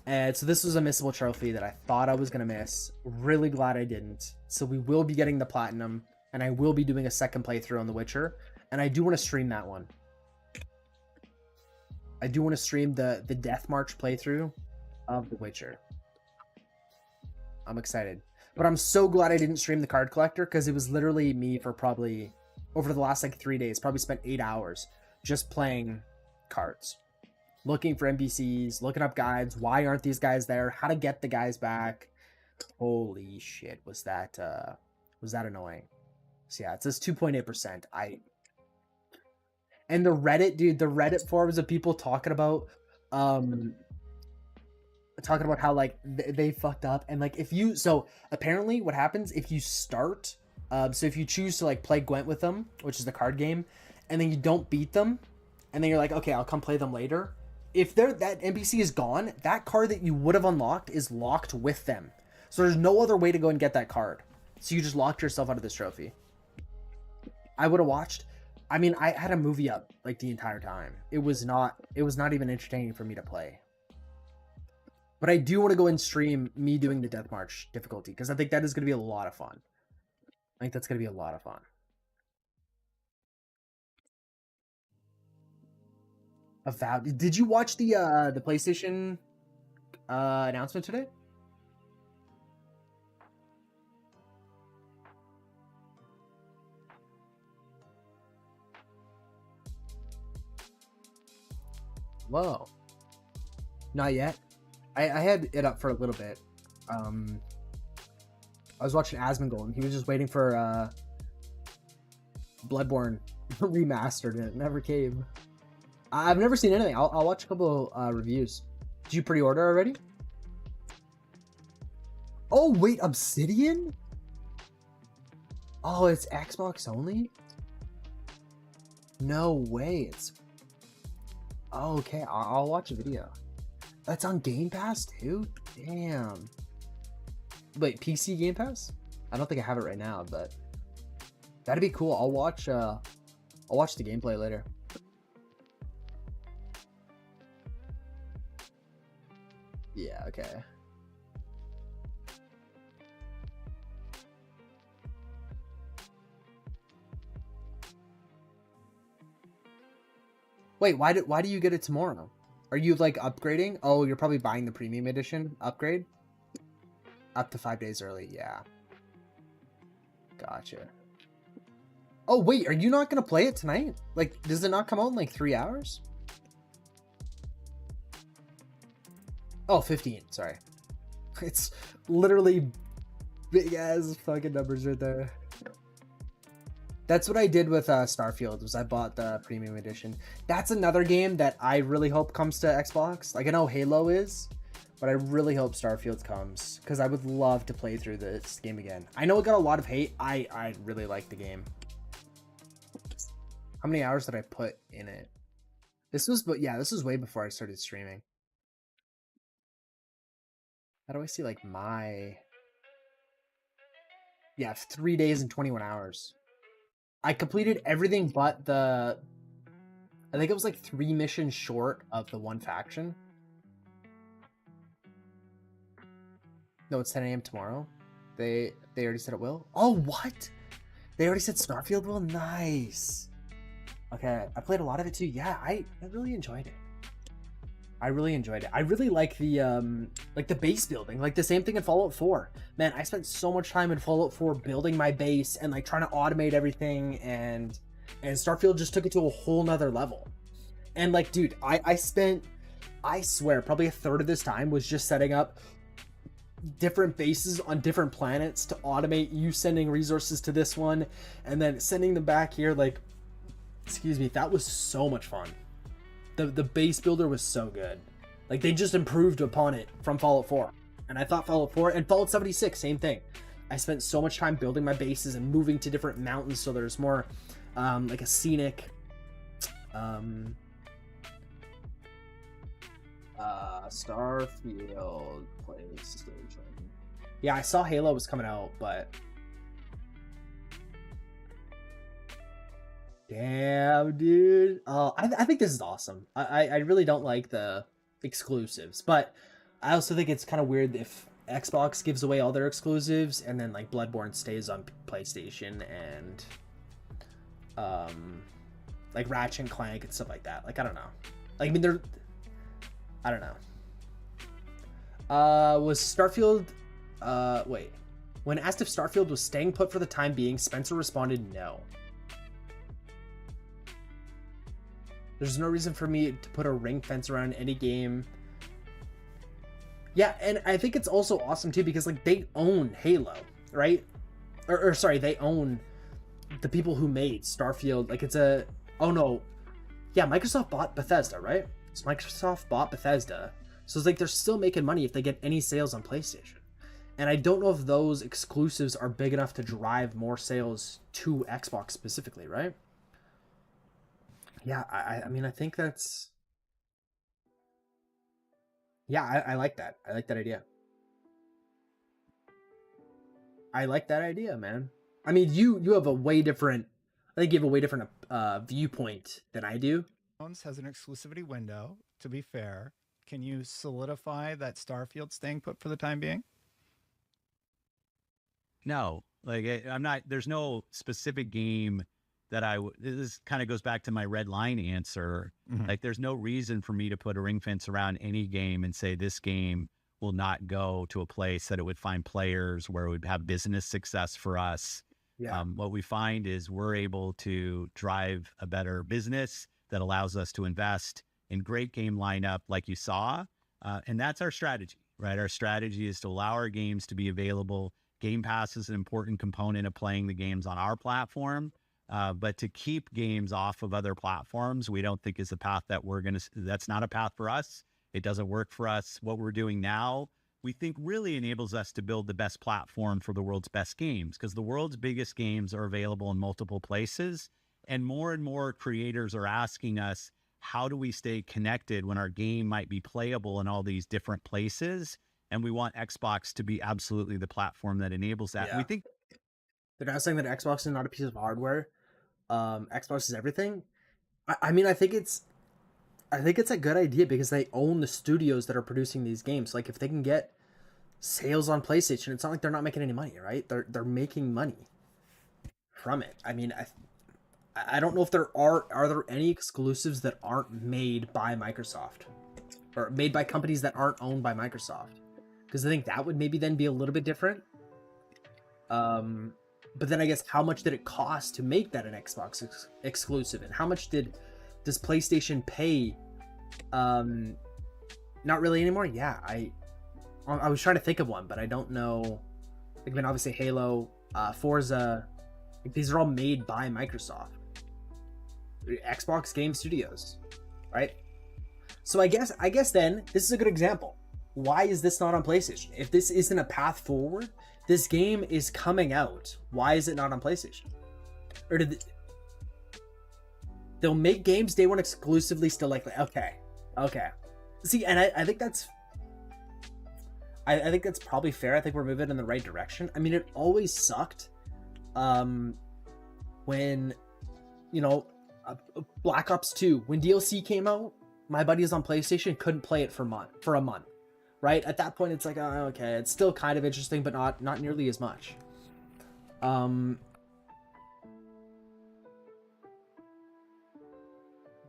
And so this was a missable trophy that I thought I was gonna miss. Really glad I didn't. So we will be getting the platinum, and I will be doing a second playthrough on The Witcher, and I do want to stream that one. I do want to stream the Death March playthrough of The Witcher. I'm excited. But I'm so glad I didn't stream the card collector because it was literally me for probably over the last like 3 days, probably spent 8 hours just playing cards. Looking for NPCs, looking up guides, why aren't these guys there, how to get the guys back. Holy shit, was that annoying. So yeah, it says 2.8%. And the Reddit, dude, the Reddit forums of people talking about how like they fucked up, and like if you, so apparently what happens if you start so if you choose to like play Gwent with them, which is the card game, and then you don't beat them, and then you're like, okay, I'll come play them later. If that NPC is gone, that card that you would have unlocked is locked with them. So there's no other way to go and get that card. So you just locked yourself out of this trophy. I would have watched. I mean, I had a movie up like the entire time. It was not even entertaining for me to play. But I do want to go and stream me doing the Death March difficulty because I think that is going to be a lot of fun. I think that's going to be a lot of fun. Avowed. Did you watch the PlayStation announcement today? Whoa. Not yet. I had it up for a little bit. I was watching Asmongold, and he was just waiting for Bloodborne remastered, and it never came. I've never seen anything. I'll watch a couple reviews. Did you pre-order already? Oh wait, Obsidian? Oh, it's Xbox only? No way. It's okay. I'll watch a video. That's on Game Pass too? Damn. Wait, PC Game Pass? I don't think I have it right now, but that'd be cool. I'll watch the gameplay later. Yeah, okay. Wait, why do you get it tomorrow? Are you like upgrading? Oh, you're probably buying the premium edition upgrade? Up to 5 days early, yeah. Gotcha. Oh wait, are you not gonna play it tonight? Like, does it not come out in like 3 hours? Oh, 15, sorry. It's literally big ass fucking numbers right there. That's what I did with Starfield, was I bought the premium edition. That's another game that I really hope comes to Xbox. Like, I know Halo is, but I really hope Starfield comes, because I would love to play through this game again. I know it got a lot of hate. I really like the game. How many hours did I put in it? This was way before I started streaming. How do I see like my... Yeah, 3 days and 21 hours. I completed everything but the... I think it was like 3 missions short of the one faction. No, it's 10 a.m. tomorrow. They already said it will? Oh, what? They already said Starfield will? Nice. Okay, I played a lot of it too. Yeah, I really enjoyed it. I really enjoyed it. I really like the base building, like the same thing in Fallout 4. Man, I spent so much time in Fallout 4 building my base and like trying to automate everything, and Starfield just took it to a whole nother level. And like, dude, I spent, I swear, probably a third of this time was just setting up different bases on different planets to automate you sending resources to this one and then sending them back here. Like, excuse me, that was so much fun. The base builder was so good. Like, they just improved upon it from Fallout 4. And I thought Fallout 4 and Fallout 76, same thing. I spent so much time building my bases and moving to different mountains so there's more like a scenic Starfield PlayStation. Yeah, I saw Halo was coming out, but damn, dude. I think this is awesome. I really don't like the exclusives, but I also think it's kind of weird if Xbox gives away all their exclusives and then like Bloodborne stays on PlayStation and like Ratchet and Clank and stuff like that. Like, I don't know. Like, I mean, I don't know. Was Starfield wait. When asked if Starfield was staying put for the time being, Spencer responded no. There's no reason for me to put a ring fence around any game. Yeah, and I think it's also awesome too because like they own Halo, right? Or sorry, they own the people who made Starfield. Like, it's a... Oh no. Yeah, Microsoft bought Bethesda, right? So Microsoft bought Bethesda. So it's like they're still making money if they get any sales on PlayStation. And I don't know if those exclusives are big enough to drive more sales to Xbox specifically, right? Yeah, I mean, I think that's... Yeah, I like that. I like that idea. I like that idea, man. I mean, you have a way different... I think you have a way different viewpoint than I do. Has an exclusivity window, to be fair. Can you solidify that Starfield staying put for the time being? No, like I'm not, there's no specific game that this kind of goes back to my red line answer. Mm-hmm. Like, there's no reason for me to put a ring fence around any game and say this game will not go to a place that it would find players where it would have business success for us. Yeah. What we find is we're able to drive a better business that allows us to invest in great game lineup like you saw. And that's our strategy, right? Our strategy is to allow our games to be available. Game Pass is an important component of playing the games on our platform. But to keep games off of other platforms, we don't think is a path that that's not a path for us. It doesn't work for us. What we're doing now, we think really enables us to build the best platform for the world's best games, because the world's biggest games are available in multiple places. And more creators are asking us, how do we stay connected when our game might be playable in all these different places? And we want Xbox to be absolutely the platform that enables that. Yeah. We think They're not saying that Xbox is not a piece of hardware. Xbox is everything. I mean, I think it's a good idea because they own the studios that are producing these games. Like, if they can get sales on PlayStation, it's not like they're not making any money, right? They're making money from it. I mean, I don't know if there are there any exclusives that aren't made by Microsoft or made by companies that aren't owned by Microsoft, because I think that would maybe then be a little bit different. But then I guess, how much did it cost to make that an Xbox exclusive, and how much does PlayStation pay? Not really anymore. Yeah, I was trying to think of one, but I don't know. Like, I mean, obviously Halo, Forza, like, these are all made by Microsoft, Xbox Game Studios, right? So I guess then this is a good example. Why is this not on PlayStation? If this isn't a path forward, this game is coming out. Why is it not on PlayStation? Or they'll make games day one exclusively still, like, okay. See, and I think that's probably fair. I think we're moving in the right direction. I mean, it always sucked when, Black Ops 2, when DLC came out, my buddies on PlayStation couldn't play it for a month. Right? At that point, it's like, oh, okay, it's still kind of interesting, but not nearly as much.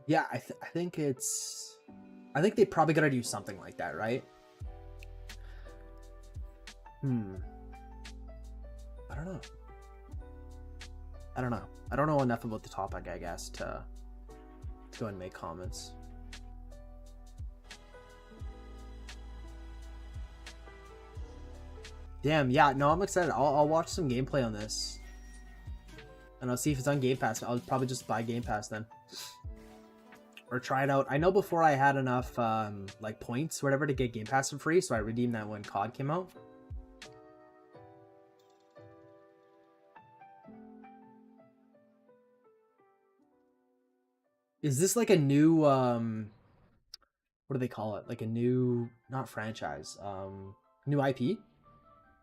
Yeah, I think they probably gotta do something like that, right? I don't know. I don't know enough about the topic, I guess, to go and make comments. Damn, yeah, no, I'm excited. I'll watch some gameplay on this, and I'll see if it's on Game Pass. I'll probably just buy Game Pass then, or try it out. I know before I had enough like points or whatever to get Game Pass for free, so I redeemed that when COD came out. Is this like a new what do they call it? Like a new, not franchise, new IP?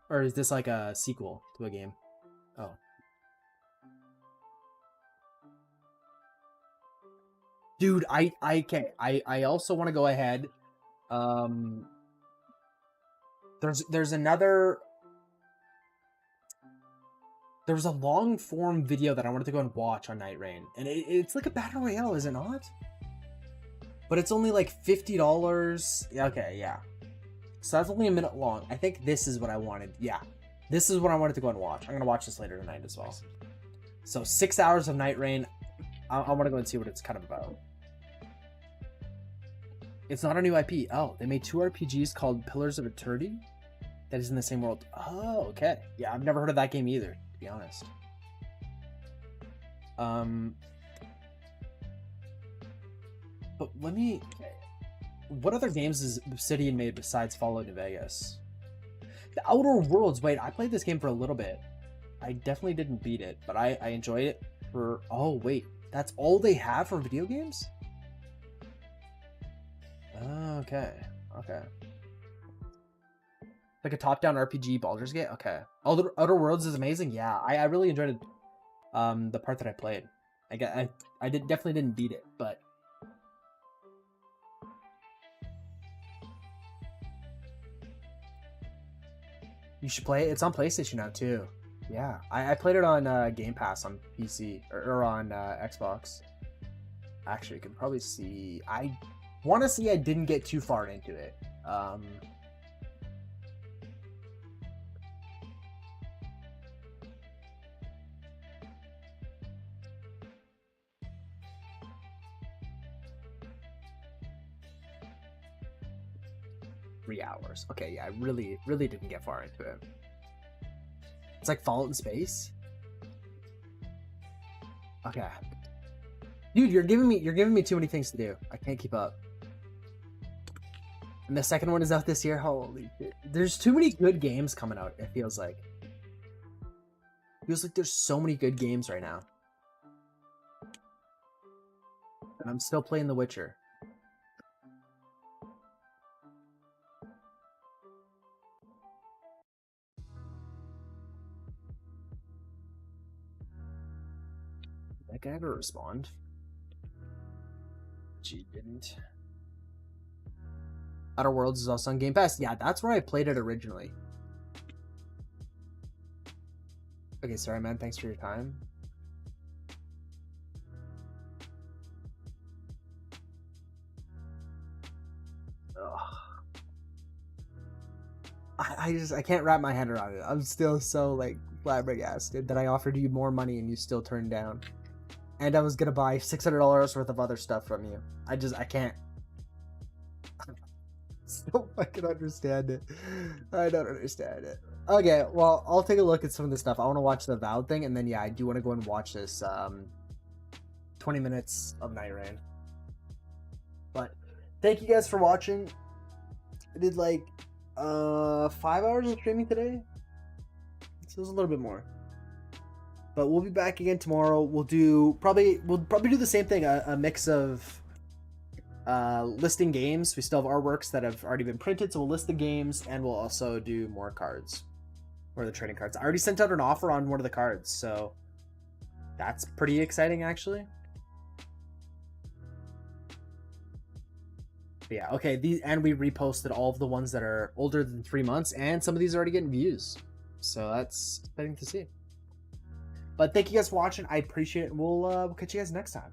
Or is this like a sequel to a game? Oh. Dude, I also want to go ahead. There's another. There was a long form video that I wanted to go and watch on Night Rain, and it's like a battle royale, is it not? But it's only like $50. Yeah, okay, yeah. So that's only a minute long. I think this is what I wanted. Yeah, this is what I wanted to go and watch. I'm gonna watch this later tonight as well. So 6 hours of Night Rain. I want to go and see what it's kind of about. It's not a new IP. Oh, they made 2 RPGs called Pillars of Eternity that is in the same world. Oh, okay. Yeah, I've never heard of that game either, to be honest. But let me... What other games has Obsidian made besides Fallout New Vegas? The Outer Worlds. Wait, I played this game for a little bit. I definitely didn't beat it, but I enjoyed it for... Oh, wait. That's all they have for video games? Okay. Like a top-down RPG Baldur's Gate? Okay. Outer Worlds is amazing? Yeah, I really enjoyed it. The part that I played. I definitely didn't beat it, but... You should play it. It's on PlayStation now, too. Yeah. I played it on Game Pass on PC, or on Xbox. Actually, you can probably see... I want to see I didn't get too far into it. 3 hours. Okay, yeah, I really didn't get far into it. It's like Fallout in space. Okay. Dude, you're giving me too many things to do. I can't keep up. And the second one is out this year. Holy shit. There's too many good games coming out, it feels like. Feels like there's so many good games right now. And I'm still playing The Witcher. That guy ever respond? She didn't. Outer Worlds is also on Game Pass. Yeah, that's where I played it originally. Okay, sorry, man. Thanks for your time. Ugh. I can't wrap my head around it. I'm still so like flabbergasted that I offered you more money and you still turned down. And I was gonna buy $600 worth of other stuff from you. I can't. Still fucking understand it. I don't understand it. Okay, well, I'll take a look at some of this stuff. I want to watch the Avowed thing, and then yeah, I do want to go and watch this 20 minutes of Night Rain. But thank you guys for watching. I did like 5 hours of streaming today, so it was a little bit more. But we'll be back again tomorrow. We'll probably do the same thing, a mix of listing games. We still have artworks that have already been printed, so we'll list the games, and we'll also do more cards, or the trading cards. I already sent out an offer on one of the cards, so that's pretty exciting actually. But yeah, okay, and we reposted all of the ones that are older than 3 months, and some of these are already getting views, so that's exciting to see. But thank you guys for watching. I appreciate it. We'll catch you guys next time.